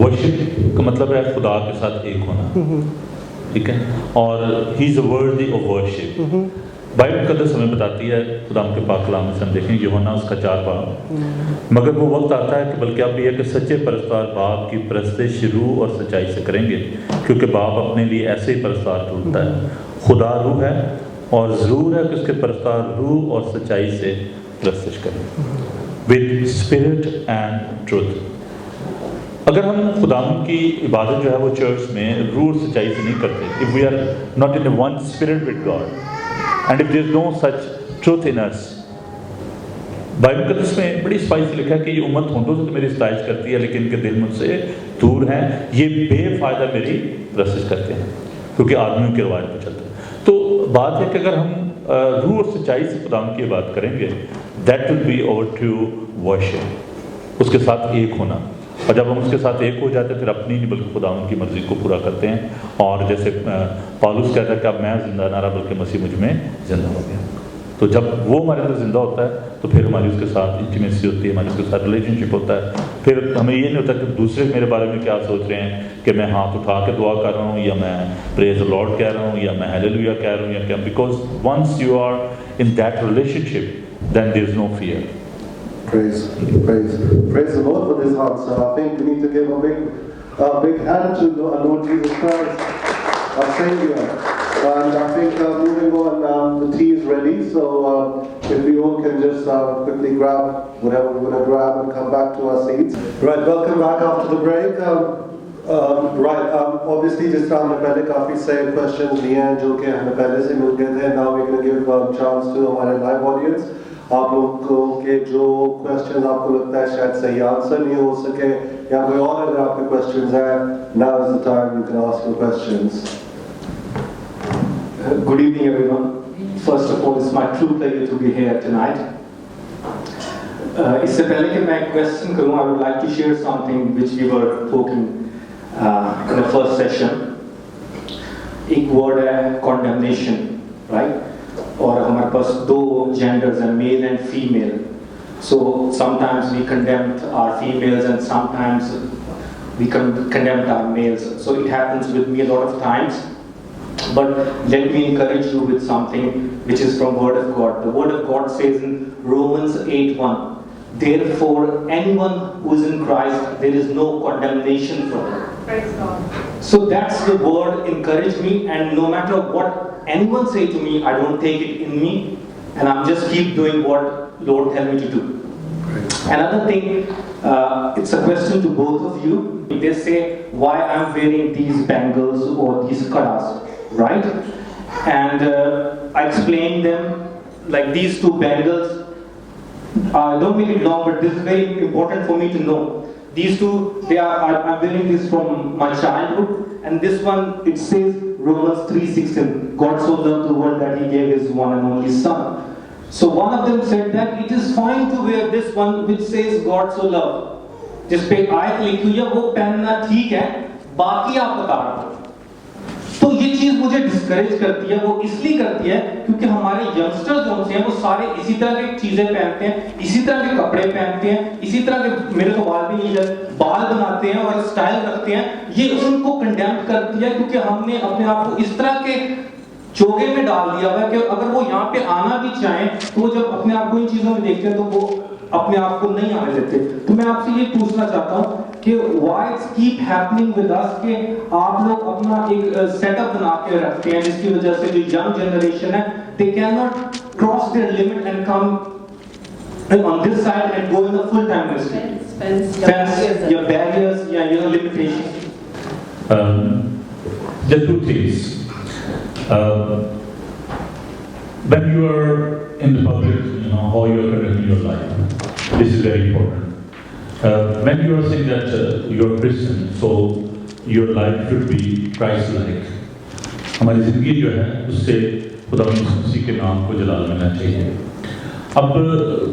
Worship का मतलब है खुदा के साथ एक होना, ठीक है, और he is worthy of worship. Bible मुक़द्दस हमें बताती है खुदा के पाक कलाम में हम देखेंगे यूहन्ना उसका 4 बाब मगर वो वक्त आता है कि बल्कि अब ये कि सच्चे परस्तार बाप की परस्तिश रूह और सच्चाई से करेंगे क्योंकि बाप अपने लिए ऐसे ही परस्तार ढूंढता है. खुदा रूह है और ज़रूर है कि उसके परस्तार रूह और सच्चाई से परस्तिश करें with spirit and truth. अगर हम खुदावंद की इबादत जो है वो चर्च में रूह और सच्चाई से नहीं करते, if we are not in a one spirit with God and if there is no such truth in us, Bible का इसमें बड़ी स्पाइस से लिखा है कि ये उम्मत होंठों से तो मेरी स्ताइश करती है लेकिन इनके दिल मुझसे दूर हैं, ये बेफायदा मेरी परस्तिश करते हैं क्योंकि आदमियों के रवाज पर चलते हैं. तो बात है कि अगर हम रूह और सच्चाई से खुदावंद की बात करेंगे that will be our true worship. उसके साथ एक होना, और जब हम उसके साथ एक हो जाते हैं फिर अपनी नहीं बल्कि खुदावंद की मर्ज़ी को पूरा करते हैं. और जैसे पौलुस कहता है कि अब मैं ज़िंदा ना रहा बल्कि मसीह मुझ में ज़िंदा हो गया. तो जब वो हमारे अंदर ज़िंदा होता है तो फिर हमारी उसके साथ इंटीमेसी होती है, हमारी उसके साथ रिलेशनशिप होता है. फिर हमें ये नहीं होता कि दूसरे मेरे बारे में क्या सोच रहे हैं कि मैं हाथ उठा के दुआ कर रहा हूँ या मैं प्रेज द लॉर्ड कह रहा हूँ या मैं हालेलुया कह रहा हूँ या क्या. Because once you are in that relationship then there is no fear. Praise the Lord for this answer. I think we need to give a big hand to Lord Jesus Christ, our Savior. And I think moving on, the tea is ready. So if we all can just quickly grab whatever we're going to grab and come back to our seats. Right, welcome back after the break. Obviously जिस तरह हमने पहले काफ़ी से questions लिए हैं जो कि हमें पहले से मिल गए थे. Now we're going to give chance to हमारे live audience. आप लोगों के जो questions आपको लगता है शायद सही आंसर नहीं हो सके या कोई और अगर आपके questions हैं, now is the time you can ask your questions. Good evening everyone. First of all, it's my true pleasure to be here tonight. इससे पहले कि मैं question करूँ, I would like to share something which we were talking in the first session. एक word है condemnation, right? और हमारे पास 2 genders हैं, male and female. So sometimes we condemn our females and sometimes we condemn our males. So it happens with me a lot of times. But let me encourage you with something which is from Word of God. The Word of God says in Romans 8:1, therefore anyone who is in Christ, there is no condemnation for him. Praise God. So that's the word encourage me, and no matter what anyone say to me, I don't take it in me, and I'm just keep doing what Lord tell me to do. Another thing, it's a question to both of you. They say why I'm wearing these bangles or these kadas, right? And I explained them like these 2 bangles. Don't make it long, but this is very important for me to know. These 2, I'm wearing this from my childhood, and this one, it says Romans 3:16, God so loved the world that He gave His one and only Son. So one of them said that it is fine to wear this one which says God so loved. جس پہ آیت لکھی ہوئی ہے وہ پہننا ٹھیک ہے, باقی آپ بتا دو. تو یہ چیز مجھے ڈسکریج کرتی ہے. وہ اس لیے کرتی ہے کیونکہ ہمارے ینگسٹر جو ہیں وہ سارے اسی طرح کی چیزیں پہنتے ہیں, اسی طرح کے کپڑے پہنتے ہیں, اسی طرح کے, میرے تو بال بھی نہیں ہے, بال بناتے ہیں اور اسٹائل رکھتے ہیں. یہ ان کو کنڈیم کرتی ہے کیونکہ ہم نے اپنے آپ کو اس طرح کے چوگے میں ڈال دیا ہوا ہے کہ اگر وہ یہاں پہ آنا بھی چاہیں تو وہ جب اپنے آپ کو ان چیزوں میں دیکھتے ہیں تو وہ اپنے آپ کو نہیں آنے دیتے. تو میں آپ سے یہ پوچھنا چاہتا ہوں کہ why it's keep happening with us کہ آپ لوگ اپنا ایک سیٹ اپ بنا کے رکھتے ہیں جس کی وجہ سے جو ینگ جنریشن ہے they cannot cross their limit and come on this side and go in the full time ministry. Fence, your barriers, your limitations. There are two things. When you are in the public, how you are conducting your life. This is very important. When you are saying that you are Christian, so your life should be Christ-like. ہماری زندگی جو ہے اس سے خدا مسیح کے نام کو جلال ملنا چاہیے. اب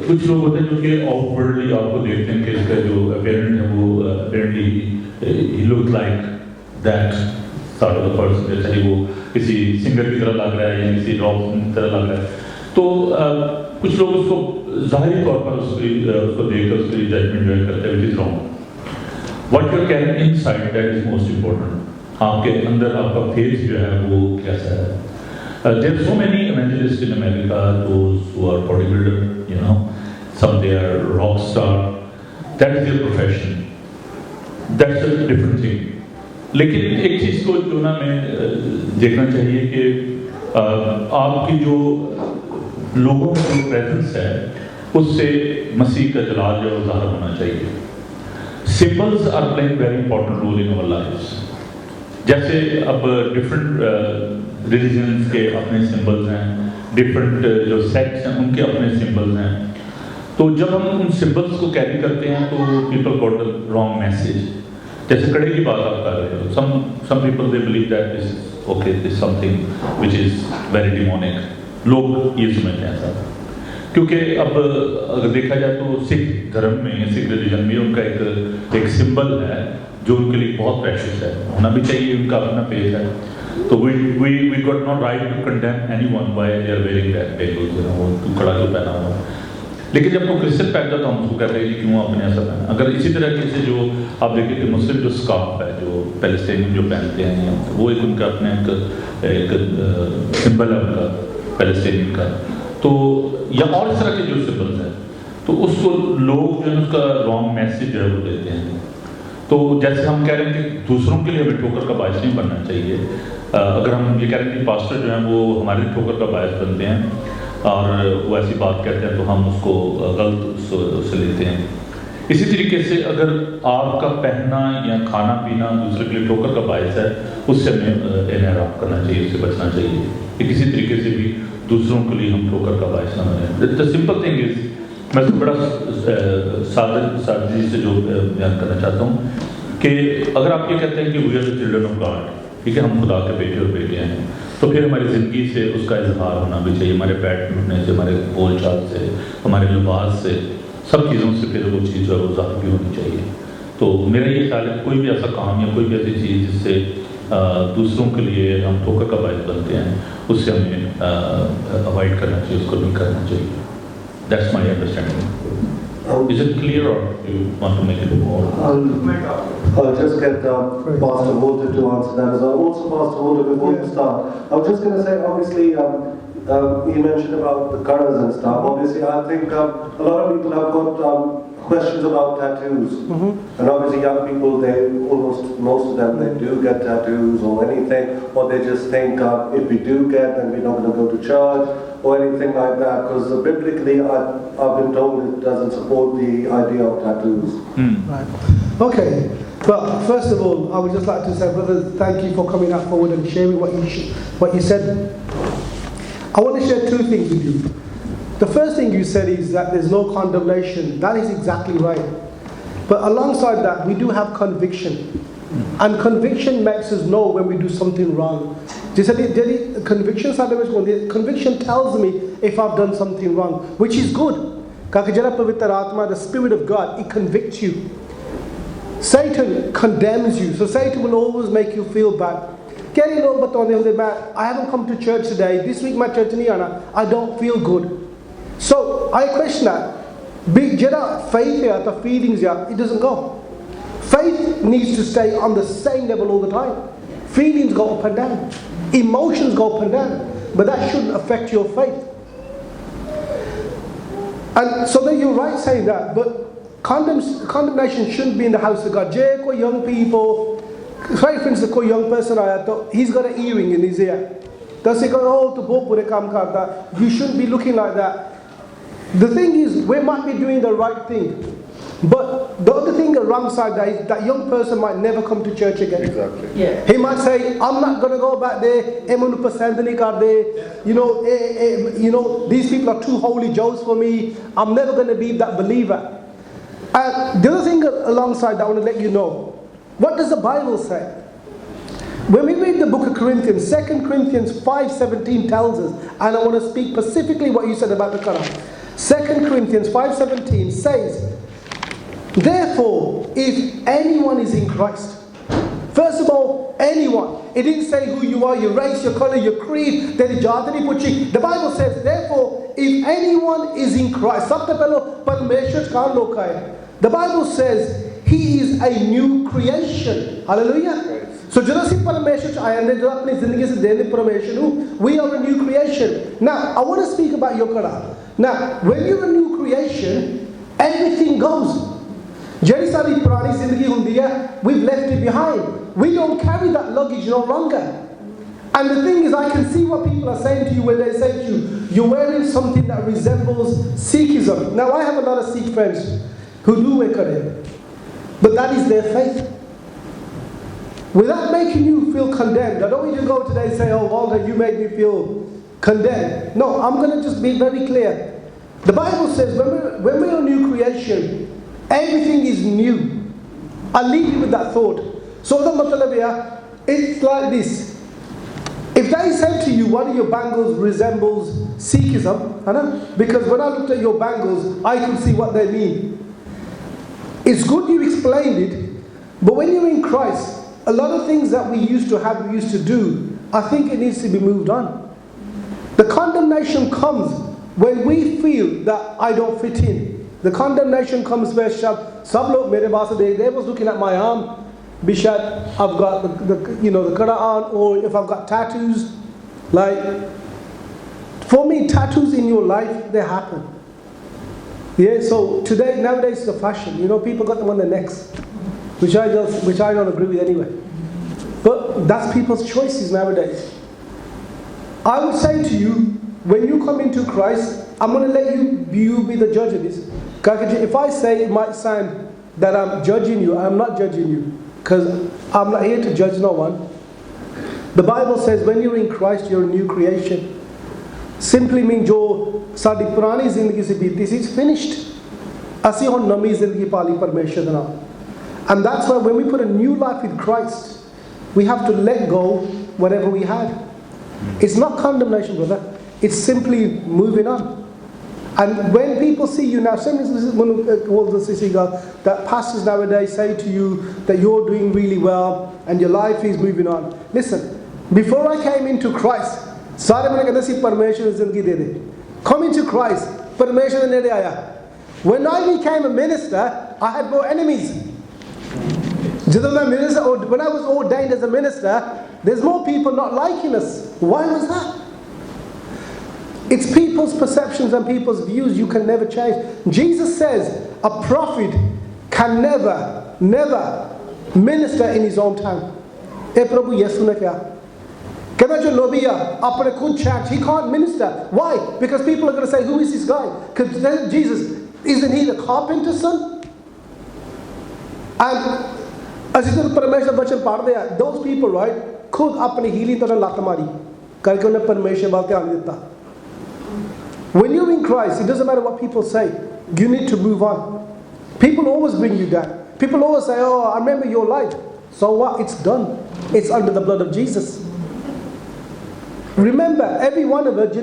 کچھ لوگ ہوتے ہیں جو کہ آؤٹ ورڈلی آپ کو دیکھتے ہیں کہ اس کا جو اپیرنٹ ہے وہ اپیرنٹلی ہی look like that sort of the person, جیسا کہ وہ کسی سنگر کی طرح لگ رہا ہے یا کسی راک کی طرح لگ رہا ہے. تو کچھ لوگ اس کو ظاہری طور پر اس کو دیکھ کر اس کی ججمنٹ جو ہے کرتے ہیں, which is wrong. What you carrying inside that is most important. آپ کے اندر آپ کا فیس جو ہے وہ کیسا ہے. There are so many evangelists in America, those who are bodybuilder, some they are rock star. That is their profession. That's a different thing. لیکن ایک چیز کو جو نا میں دیکھنا چاہیے کہ آپ کی جو لوگوں کا جو پریزنس ہے اس سے مسیح کا جلال جو ظاہر ہونا چاہیے. Symbols are playing very important role in our lives. جیسے اب ڈفرینٹ ریلیجنس کے اپنے سمبلز ہیں, ڈفرینٹ جو سیکٹس ہیں ان کے اپنے سمبلز ہیں. تو جب ہم ان سمبلز کو کیری کرتے ہیں تو people got the wrong message. جیسے کڑے کی بات آپ کر رہے ہو, some people they believe that this okay, this something which is very demonic. لوگ یہ سمجھتے ہیں ایسا کیونکہ اب اگر دیکھا جائے تو سکھ دھرم میں, سکھ ریلیجن میں ان کا ایک سمبل ہے جو ان کے لیے بہت پریشیس ہے, ہونا بھی چاہیے, ان کا اپنا پیج ہے. تو we got no right to condemn anyone why they are wearing that bagels, وہ کڑا کیوں پہنا ہوا. لیکن جب وہ کرسچن پہنتا تو ہم اس کو کہتے ہیں کہ کیوں آپ نے ایسا پہنا. اگر اسی طرح کے سے جو آپ دیکھیں کہ مسلم جو اسکارف ہے جو پیلسٹینین جو پہنتے ہیں وہ ایک ان کا اپنے ایک سمبل ہے ان کا پیلسٹینین کا. تو یا اور اس طرح کے جو سمبلس ہیں تو اس کو لوگ جو ہے اس کا رانگ میسیج جو ہے وہ دیتے ہیں. تو جیسے ہم کہہ رہے ہیں کہ دوسروں کے لیے ہمیں ٹھوکر کا باعث نہیں بننا چاہیے. اگر ہم یہ کہہ رہے ہیں کہ پاسٹر جو ہیں وہ ہمارے ٹھوکر کا باعث بنتے ہیں اور وہ ایسی بات کہتے ہیں تو ہم اس کو غلط سے لیتے ہیں. اسی طریقے سے اگر آپ کا پہننا یا کھانا پینا دوسرے کے لیے ٹھوکر کا باعث ہے, اس سے ہمیں انحراف کرنا چاہیے, اس سے بچنا چاہیے کہ کسی طریقے سے بھی دوسروں کے لیے ہم ٹھوکر کا باعث نہ بنیں. دا سمپل تھنگ از, میں اس کو بڑا سادگی سے جو بیان کرنا چاہتا ہوں کہ اگر آپ یہ کہتے ہیں کہ we are the children of God, ٹھیک ہے, ہم خدا کے بیٹے اور بیٹیاں ہیں, تو پھر ہماری زندگی سے اس کا اظہار ہونا بھی چاہیے. ہمارے بیٹھ اٹھنے سے, ہمارے بول چال سے, ہمارے لباس سے, سب چیزوں سے پھر وہ چیز جو ہے وہ ظاہر بھی ہونی چاہیے. تو میرا یہ خیال ہے کوئی بھی ایسا کام یا کوئی بھی ایسی چیز جس سے دوسروں کے لیے ہم ٹھوکر کا باعث بنتے ہیں اس سے ہمیں اوائڈ کرنا چاہیے, اس کو نہیں کرنا چاہیے. That's my understanding. Is it clear or do you want to make it more? I'll just get Pastor Walter to answer that as well. Also, Pastor Walter, before you start, I was just going to say, obviously, you mentioned about the colors and stuff. Obviously, I think a lot of people have got questions about tattoos. And obviously, young people, most of them, they do get tattoos or anything, or they just think if we do get, then we're not going to go to church or anything like that, because biblically I've been told it doesn't support the idea of tattoos. Right. Okay. Well, first of all, I would just like to say, brother, thank you for coming out forward and sharing what you said. I want to share two things with you. The first thing you said is that there's no condemnation. That is exactly right. But alongside that, we do have conviction. And conviction makes us know when we do something wrong. Conviction tells me if I've done something wrong, which is good. The Spirit of God, it convicts you. Satan condemns you. So Satan will always make you feel bad. Kehri log bataunde hunde main I haven't come to church today. This week my church nahi aana. I don't feel good. So I question that. Jada faith here, the feelings here, it doesn't go. Faith needs to stay on the same level all the time. Feelings go up and down. Emotions go up and down. But that shouldn't affect your faith. And so then you're right saying that, but condemnation shouldn't be in the house of God. Jay, koi young people, say for instance, koi young person aaya, to he's got an earring in his ear. Does he go, oh, to bahut bure kaam karta? You shouldn't be looking like that. The thing is, we might be doing the right thing, but the other thing, the wrong side, that is that young person might never come to church again. Exactly. Yeah. He might say, I'm not going to go back there. You know, these people are too holy Joes for me. I'm never going to be that believer. And the other thing alongside that I want to let you know, what does the Bible say? When we read the book of Corinthians, 2 Corinthians 5:17 tells us, and I want to speak specifically what you said about the Quran. 2 Corinthians 5:17 says, therefore, if anyone is in Christ, first of all, anyone. It didn't say who you are, your race, your color, your creed. The Bible says, therefore, if anyone is in Christ, the Bible says he is a new creation. Hallelujah. So we are a new creation. Now, I want to speak about your Quran. Now, when you're a new creation, everything goes. We've left it behind. We don't carry that luggage no longer. And the thing is, I can see what people are saying to you when they say to you, you're wearing something that resembles Sikhism. Now, I have a lot of Sikh friends who do wear Quran, but that is their faith. Without making you feel condemned, I don't want you to go today and say, oh, Walter, you made me feel condemned. No, I'm going to just be very clear. The Bible says when we're a new creation, everything is new. I'll leave you with that thought. So the matlab, it's like this. If they said to you, one of your bangles resembles Sikhism, because when I looked at your bangles, I could see what they mean. It's good you explained it, but when you're in Christ, a lot of things that we used to do, I think it needs to be moved on. The condemnation comes when we feel that I don't fit in. The condemnation comes where they was looking at my arm, Bishad, I've got the Quran, or if I've got tattoos. Like, for me, tattoos in your life, they happen. Yeah, so nowadays it's a fashion. People got them on their necks, which I don't agree with anyway. But that's people's choices nowadays. I would say to you, when you come into Christ, I'm going to let you be the judge of this. If I say it might sound that I'm judging you, I'm not judging you, because I'm not here to judge no one. The Bible says when you're in Christ, you're a new creation. Simply means jo saadi purani zindagi se beeti si, it's finished. Asi hon nami zindagi pali parmeshwar de naal. And that's why when we put a new life with Christ, we have to let go whatever we had. It's not condemnation, brother. It's simply moving on. And when people see you now, that pastors nowadays say to you that you're doing really well and your life is moving on. Listen, before I came into Christ, come into Christ, when I became a minister, I had more enemies. When I was ordained as a minister, there's more people not liking us. Why was that? It's people's perceptions and people's views you can never change. Jesus says a prophet can never minister in his own town. He can't minister. Why? Because people are going to say, who is this guy? Because Jesus, isn't he the carpenter's son? And those people, right, could apni healing to lat mari karke unne parmeshwar wal dhyan ditta. When you're in Christ, it doesn't matter what people say. You need to move on. People always bring you down. People always say, oh, I remember your life. So what? It's done. It's under the blood of Jesus. Remember, every one of us,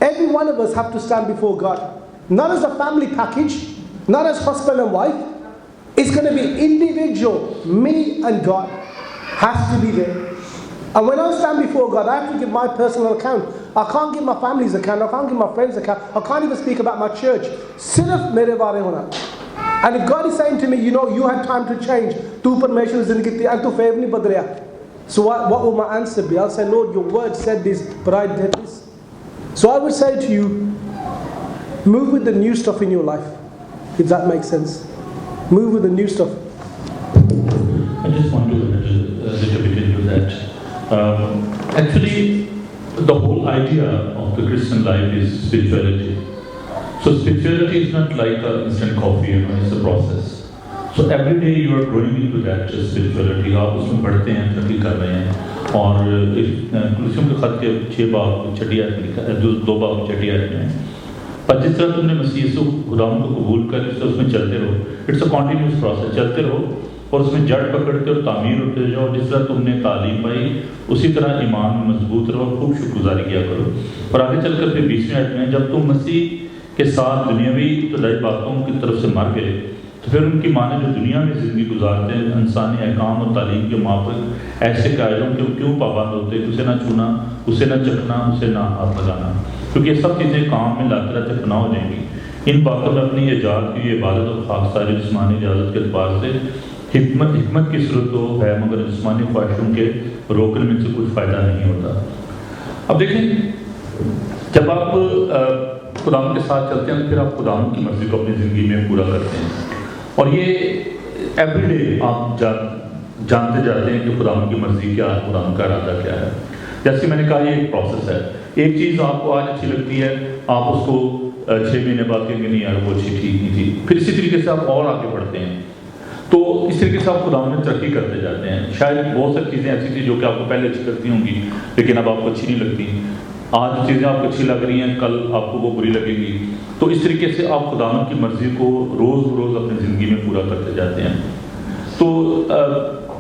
every one of us have to stand before God. Not as a family package, not as husband and wife, It's going to be individual. Me and God has to be there. And when I stand before God, I have to give my personal account. I can't give my family's account. I can't give my friend's account. I can't even speak about my church. Sirf mere baare hona. And if God is saying to me, you know, you had time to change. Tu parmeshwar zindagi thi and tu favor nahi badliya. So what will my answer be? I'll say, Lord, your word said this, but I did this. So I would say to you, move with the new stuff in your life. If that makes sense. Move with the new stuff. I just want to little bit into that. Actually, the whole idea of the Christian life is spirituality. So spirituality is not like an instant coffee, you know, it's a process. So every day you are growing into that spirituality. आप उसमें बढ़ते हैं, तरक्की कर रहे हैं. और कुलुसियों के खत के 6 बाब छठी आयत में लिखा है, 2 बाब छठी आयत में. पर जिस तरह तुमने मसीह यीशु खुदावंद को कबूल कर उसमें चलते रहो. It's a continuous process. चलते रहो और उसमें जड़ पकड़ते और तामीर होते जाओ. जिस तरह तुमने तालीम पाई उसी तरह ईमान में मजबूत रहो और खूब शुक्रगुजारी किया करो. और आगे चलकर फिर 20वें आयत में, जब तुम मसीह के साथ दुनियावी इब्तदाई बातों की तरफ से मर गए तो फिर उनकी माने जो दुनिया में ज़िंदगी गुजारते हैं इंसानी अहकाम और तालीम के माफक ऐसे कायदों के क्यों पाबंद होते, उसे ना छूना, उसे ना चखना, उसे ना हाथ लगाना, क्योंकि ये सब चीज़ें काम में लाते रहते फना हो जाएंगी. इन बातों में अपनी ईजाद की इबादत और खाकसारी जिस्मानी इजाज़त के अतबार से हिकमत की सूरत तो है, मगर जिस्मानी ख्वाहिशों के रोकने में से कुछ फ़ायदा नहीं होता. अब देखें, जब आप खुदाम के साथ चलते हैं फिर आप खुदाम की मर्ज़ी को अपनी ज़िंदगी में पूरा करते हैं. और ये एवरीडे आप जानते जाते हैं कि खुदाम की मर्ज़ी क्या है, खुदाम का इरादा क्या है. जैसे मैंने कहा, ये एक प्रोसेस है. एक चीज़ आपको आज अच्छी लगती है, आप उसको 6 महीने बाद कहेंगे नहीं यार वो अच्छी ठीक नहीं थी. फिर इसी तरीके से आप और आगे बढ़ते हैं. तो इस तरीके से आप खुदाम में तरक्की करते जाते हैं. शायद बहुत सारी चीज़ें ऐसी थी जो कि आपको पहले अच्छी लगती होंगी लेकिन अब आपको अच्छी नहीं लगती. आज जो चीज़ें आपको अच्छी लग रही हैं कल आपको वो बुरी लगेंगी. तो इस तरीके से आप खुदावंद की मर्ज़ी को रोज़ बरोज़ अपनी ज़िंदगी में पूरा करते जाते हैं. तो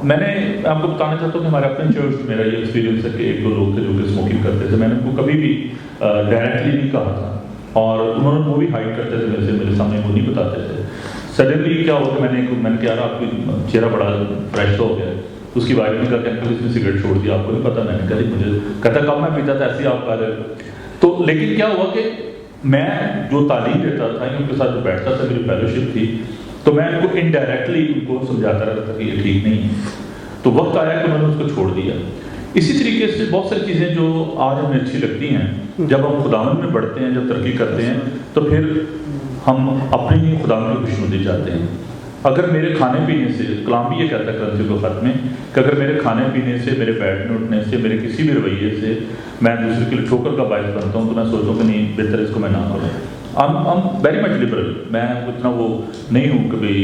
मैंने आपको बताना चाहता हूँ कि हमारे अपने चर्च मेरा ये एक्सपीरियंस है कि 1-2 लोग थे जो कि स्मोकिंग करते थे. मैंने उनको कभी भी डायरेक्टली नहीं कहा था और उन्होंने वो भी हाइड करते थे, मेरे सामने वो नहीं बताते थे. सडनली क्या हुआ कि मैंने कहा यार आपका चेहरा बड़ा फ्रेश हो गया. उसकी वाइफ ने कहा कि अंकल इसने सिगरेट छोड़ दिया, आपको नहीं पता. मैंने कहा मुझे कहता कब मैं पीता था, ऐसे ही आप कर रहे हो. तो लेकिन क्या हुआ कि मैं जो तालीम देता था, उनके साथ जो बैठता था, मेरी फेलोशिप थी, तो मैं उनको इनडायरेक्टली उनको समझाता रहता था कि ये ठीक नहीं है. तो वक्त आया कि मैंने उसको छोड़ दिया. इसी तरीके से बहुत सारी चीज़ें जो आज हमें अच्छी लगती हैं, जब हम खुदावंद में बढ़ते हैं, जब तरक्की करते हैं, तो फिर हम अपने ही खुदावंद की खुशनुदी चाहते हैं. अगर मेरे खाने पीने से, कलाम भी ये कहता है करंसी को ख़त में, कि अगर मेरे खाने पीने से, मेरे बैठने उठने से, मेरे किसी भी रवैये से मैं दूसरे के लिए ठोकर का बायस बनता हूँ, तो मैं सोचता हूँ कि नहीं, बेहतर इसको मैं ना करूँ. I'm very much liberal. मैं उतना वो नहीं हूँ कभी,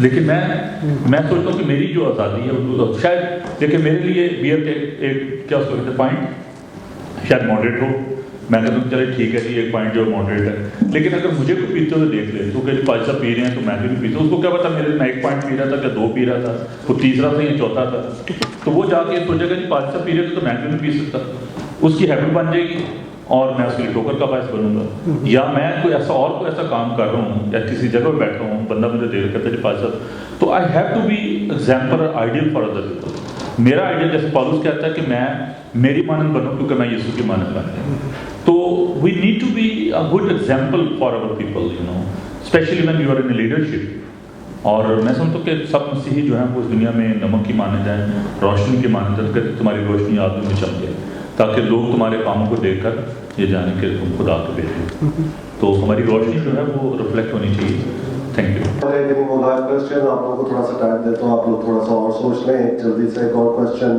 लेकिन मैं सोचता हूँ कि मेरी जो आज़ादी है वो शायद, देखिए मेरे लिए बियर के एक क्या उसको कहते पॉइंट शायद मॉडरेट हो. मैं कहता हूँ चले ठीक है जी, 1 पॉइंट जो मॉडरेट है. लेकिन अगर मुझे कोई पीते हुए देख ले तो कि 5 पी रहे हैं तो मैं भी पीता हूँ, उसको क्या पता मैं 1 पॉइंट पी रहा था क्या 2 पी रहा था, वो तीसरा था या चौथा था. तो वो जाके सोचेगा जी 5 पी रहे थे तो मैं भी नहीं पी सकता. उसकी हैबिट बन जाएगी और मैं उसके लिए ठोकर का बायस बनूंगा. या मैं कोई ऐसा काम कर रहा हूँ या किसी जगह पर बैठा हूँ, बंदा मुझे देख करता है 5, तो I have to be example और आइडियल फॉर अदर पीपल. मेरा आइडियल, जैसे पौलुस कहता है कि मैं मेरी मानंद बनूँ क्योंकि मैं यीशु की मानंद बन. तो we need to be a good example for our people, you know, especially when you are in leadership. और मैं समझता हूँ कि सब मसीही जो हैं वो इस दुनिया में नमक की माने जाएँ, रोशनी की माने जाए, कि तुम्हारी रोशनी आदमी में चमके, ताकि लोग तुम्हारे कामों को देखकर ये जाने कि तुम खुदा के बेटे. तो हमारी रोशनी जो है वो रिफ्लेक्ट होनी चाहिए. Thank you. क्वेश्चन आप लोगों को थोड़ा सा टाइम देता हूँ, आप लोग थोड़ा सा और सोच लें. जल्दी से एक और question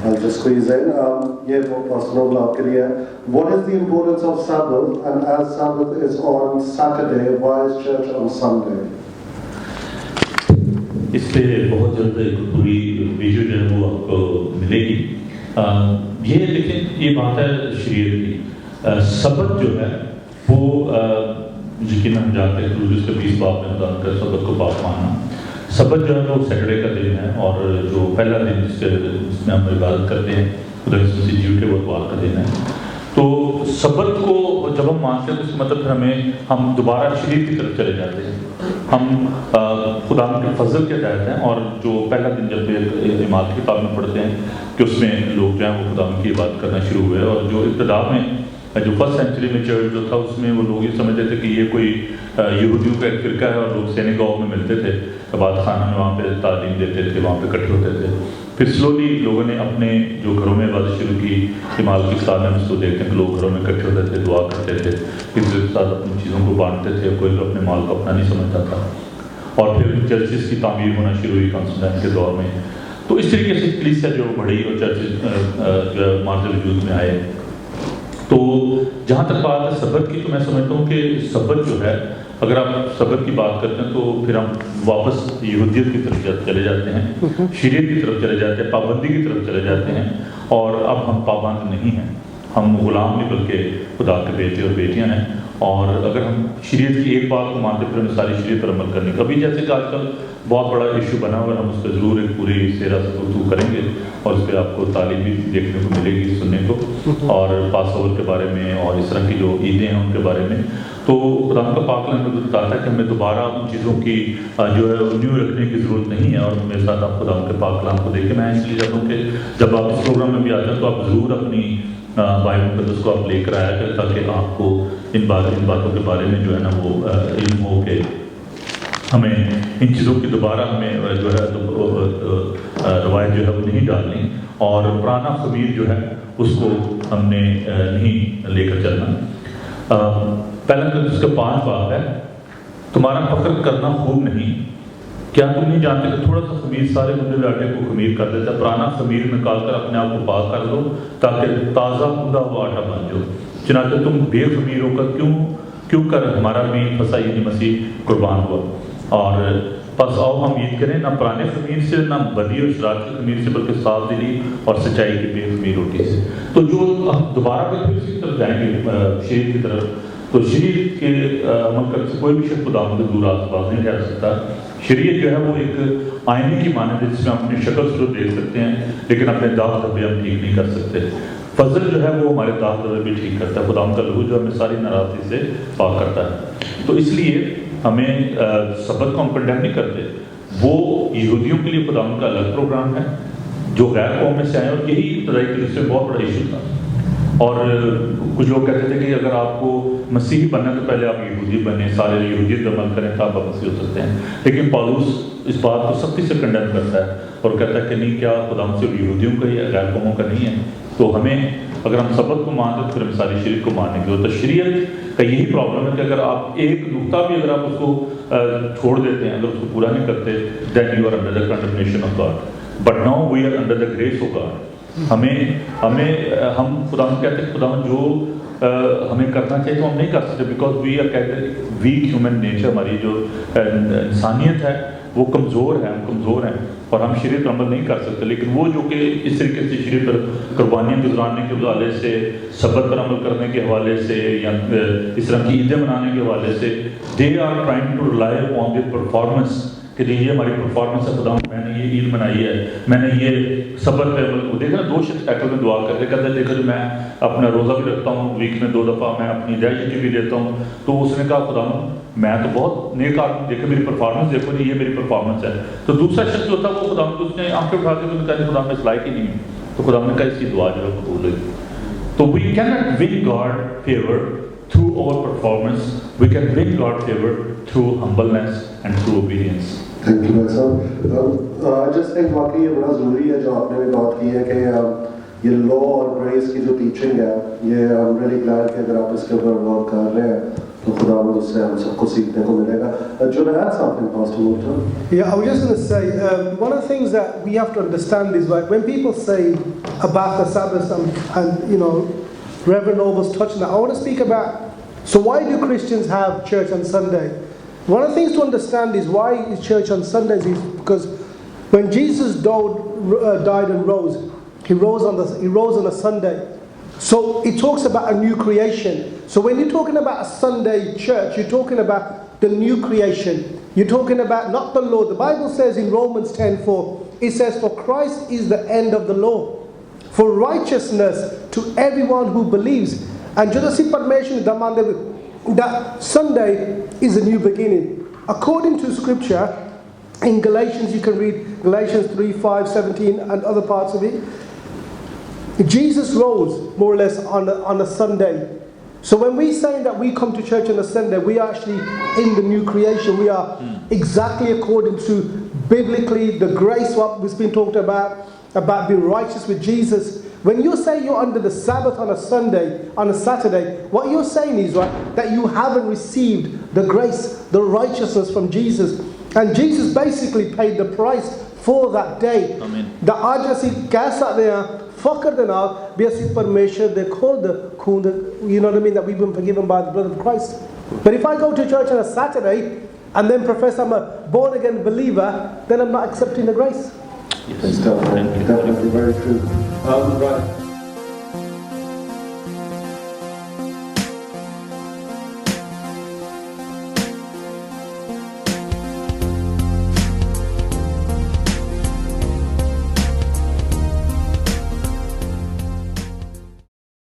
I'll just squeeze in. ये वो पर्सनल आपके लिए. What is the importance of Sabbath, and as Sabbath is on Saturday, why is church on Sunday? इस पे बहुत जल्द एक पूरी वीडियो जो है वो आपको मिलेगी. ये देखें, ये बात है शरीयत की. सबत जो है वो यकीन हम जानते हैं कि उसके 20 बाब में बता कर सबत को पाक मानना. सबत जो है वो सैटरडे का दिन है और जो पहला दिन जिसमें हम इबादत करते हैं खुदा की मसीह जीव के वो इतवार का दिन है. تو سبت کو جب ہم مانتے ہیں تو اس کا مطلب پھر ہم دوبارہ شریعت کی طرف چلے جاتے ہیں. ہم خدا کے فضل کے تحت ہیں, اور جو پہلا دن جب عمارت کی کتاب میں پڑھتے ہیں کہ اس میں لوگ جو ہیں وہ خدا کی عبادت کرنا شروع ہوئے, اور جو ابتدا میں جو فرسٹ سینچری میں چرچ جو تھا اس میں وہ لوگ یہ سمجھتے تھے کہ یہ کوئی یہودیوں کا ایک فرقہ ہے, اور لوگ سینیگاگ میں ملتے تھے, عبادت خانہ میں وہاں پہ تعلیم دیتے تھے, وہاں پہ اکٹھے ہوتے تھے. پھر سلولی لوگوں نے اپنے جو گھروں میں عبادت شروع کی. عمارت کی کتاب میں ہم اس کو دیکھتے ہیں کہ لوگ گھروں میں اکٹھے ہوتے تھے, دعا کرتے تھے, ایک دوسرے کے ساتھ اپنی چیزوں کو بانٹتے تھے, کوئی اپنے مال کو اپنا نہیں سمجھتا تھا. اور پھر چرچز کی تعمیر ہونا شروع ہوئی کانسٹنٹائن کے دور میں. تو اس طریقے سے کلیسیا جو بڑھی اور چرچز جو ہے مارج وجود میں آئے. تو جہاں تک بات ہے سبت کی, تو میں سمجھتا ہوں کہ سبت جو ہے, اگر آپ سبت کی بات کرتے ہیں تو پھر ہم واپس یہودیت کی طرف چلے جاتے ہیں, شریعت کی طرف چلے جاتے ہیں, پابندی کی طرف چلے جاتے ہیں, اور اب ہم پابند نہیں ہیں, ہم غلام نہیں بلکہ خدا کے بیٹے اور بیٹیاں ہیں. اور اگر ہم شریعت کی ایک بات کو مانتے پھر ہمیں ساری شریعت پر عمل کرنی. ابھی جیسے کہ آج کل بہت بڑا ایشو بنا ہوا ہے, ہم اس پہ ضرور ایک پوری سیرا سے گفتگو کریں گے, اور اس پہ آپ کو تعلیم بھی دیکھنے کو ملے گی, سننے کو, اور پاس اوور کے بارے میں اور اس طرح کی جو عیدیں ہیں ان کے بارے میں. تو خدا کا پاک کلام میں بتاتا ہے کہ ہمیں دوبارہ ان چیزوں کی جو ہے نیو رکھنے کی ضرورت نہیں ہے. اور میرے ساتھ آپ خدا کے پاک کلام کو دیکھیں. میں اس لیے چاہتا ہوں کہ جب آپ اس پروگرام میں بھی آتے ہیں تو آپ ضرور اپنی بائبل مقدس کو آپ لے کر آیا کریں, تاکہ آپ کو ان باتوں کے بارے میں جو ہے نا وہ علم ہو کہ ہمیں ان چیزوں کی دوبارہ ہمیں جو ہے روایت جو ہے وہ نہیں ڈالنی, اور پرانا خمیر جو ہے اس کو ہم نے نہیں لے کر چلنا. پہلا اس کا 5 باب ہے, تمہارا فخر کرنا خوب نہیں, کیا تم نہیں جانتے کہ تھوڑا سا خمیر سارے گندے ہوئے آٹے کو خمیر کر دیتا ہے. پرانا خمیر نکال کر اپنے آپ کو پاک کر دو تاکہ تازہ گندا ہوا آٹا بن جاؤ. چنانچہ تم بے خمیر ہو کر کیوں کر ہمارا بھی فسائی مسیح قربان ہوا. اور بس آؤ ہم عید کریں, نہ پرانے خمیر سے, نہ بدی اور شرارت کی خمیر سے, بلکہ صاف دلی اور سچائی کی بے خمیر روٹی سے. تو جو ہم دوبارہ پھر اسی طرف جائیں گے شریعت کی طرف, تو شریعت کے عمل کرنے سے کوئی بھی شخص خدا سے دور آس پاس نہیں رہ سکتا. شریعت جو ہے وہ ایک آئینے کی مانند ہے جس میں ہم اپنی شکل صورت دیکھ سکتے ہیں, لیکن اپنے داغ دھبے ہم ٹھیک نہیں کر سکتے. فضل جو ہے وہ ہمارے داغ دھبے بھی ٹھیک کرتا ہے. خدا کا لہو جو ہمیں ساری ناراضگی سے پاک کرتا ہے. تو اس لیے ہمیں سبت کو ہم کنڈیم نہیں کرتے. وہ یہودیوں کے لیے خدا کا الگ پروگرام ہے جو غیر قوم میں سے آئے, اور یہی ابتدائی کلیسیا میں بہت بڑا ایشو تھا. اور کچھ لوگ کہتے تھے کہ اگر آپ کو مسیحی بننا تو پہلے آپ یہودی بنیں, سارے یہودیت پر عمل کریں تو آپ مسیحی ہو سکتے ہیں. لیکن پالوس اس بات کو سختی سے کنڈیم کرتا ہے اور کہتا ہے کہ نہیں, کیا خدا صرف یہودیوں کا ہی ہے, غیر قوموں کا نہیں ہے. تو ہمیں اگر ہم سبت کو مانتے تو پھر ہم ساری شریعت کو ماننے کی. تو شریعت کا یہی پرابلم ہے کہ اگر آپ ایک نقطہ بھی اگر آپ اس کو چھوڑ دیتے ہیں, اگر اس کو پورا نہیں کرتے, then you are under the condemnation of God. But now we are under the grace of God. ہم خدا کہتے ہیں خدا جو ہمیں کرنا چاہیے تو ہم نہیں کر سکتے, بیکاز وی آر کہتے ہیں ویک ہیومن نیچر, ہماری جو انسانیت ہے وہ کمزور ہے, ہم کمزور ہیں اور ہم شریعت پر عمل نہیں کر سکتے. لیکن وہ جو کہ اس طریقے سے شریعت پر قربانیاں گزرانے کے حوالے سے, سبت پر عمل کرنے کے حوالے سے, یا اس طرح کی عیدیں منانے کے حوالے سے, they are trying to rely upon the performance کہ یہ ہماری پرفارمنس ہے, خدا میں نے یہ عید منائی ہے, میں نے یہ صبر پہ عمل. دیکھا 2 شخص سائیکل میں دعا کرتے کہتے ہیں دیکھا جو میں اپنا روزہ بھی رکھتا ہوں, ویک میں 2 دفعہ میں اپنی ڈیٹی بھی دیتا ہوں. تو اس نے کہا خدا میں تو بہت نیک آدمی, دیکھو میری پرفارمنس دیکھو نہیں, یہ میری پرفارمنس ہے. تو دوسرا شخص جو تھا وہ خدا اس نے آنکھیں اٹھا کے تو کہا خدا میں اس لائق ہی نہیں ہوں. تو خدا نے کہا اس کی دعا جو ہے قبول ہوئی. تو we can not win God favour through our performance, we can bring God favor through humbleness and through obedience. Thank you, my son. I just think واقعی یہ بڑا ضروری ہے جو آپ نے بھی بات کی ہے کہ یہ لا اور گریس کی جو ٹیچنگ ہے, یہ I'm really glad کہ اگر آپ اس کے اوپر ورک کر رہے ہیں تو خدا اس سے ہم سب کو سیکھنے کو ملے گا. جو میں add something, Pastor Morton? Yeah, I was just going to say, one of the things that we have to understand is like when people say about the Sabbath and you know, Reverend Noble's touching that, I want to speak about, so why do Christians have church on Sunday? One of the things to understand is why is church on Sundays is because when Jesus died and rose, he rose on a Sunday. So it talks about a new creation. So when you're talking about a Sunday church, you're talking about the new creation. You're talking about not the law. The Bible says in Romans 10:4, it says, for Christ is the end of the law. for righteousness to everyone who believes. And just see permission that Sunday is a new beginning. According to scripture, in Galatians, you can read Galatians 3, 5, 17 and other parts of it. Jesus rose more or less on a Sunday. So when we say that we come to church on a Sunday, we are actually in the new creation. We are exactly according to biblically the grace what was being talked about being righteous with Jesus. When you say you're under the Sabbath on a Sunday, on a Saturday, what you're saying is, right, that you haven't received the grace, the righteousness from Jesus. And Jesus basically paid the price for that day. Amen. The आज ऐसी कह सकते हैं फकर के नाल भी ऐसी परमेश्वर दे खुद खून, you know what I mean, that we've been forgiven by the blood of Christ. But if I go to church on a Saturday and then profess I'm a born again believer, then I'm not accepting the grace. Yes. Definitely very true. Right.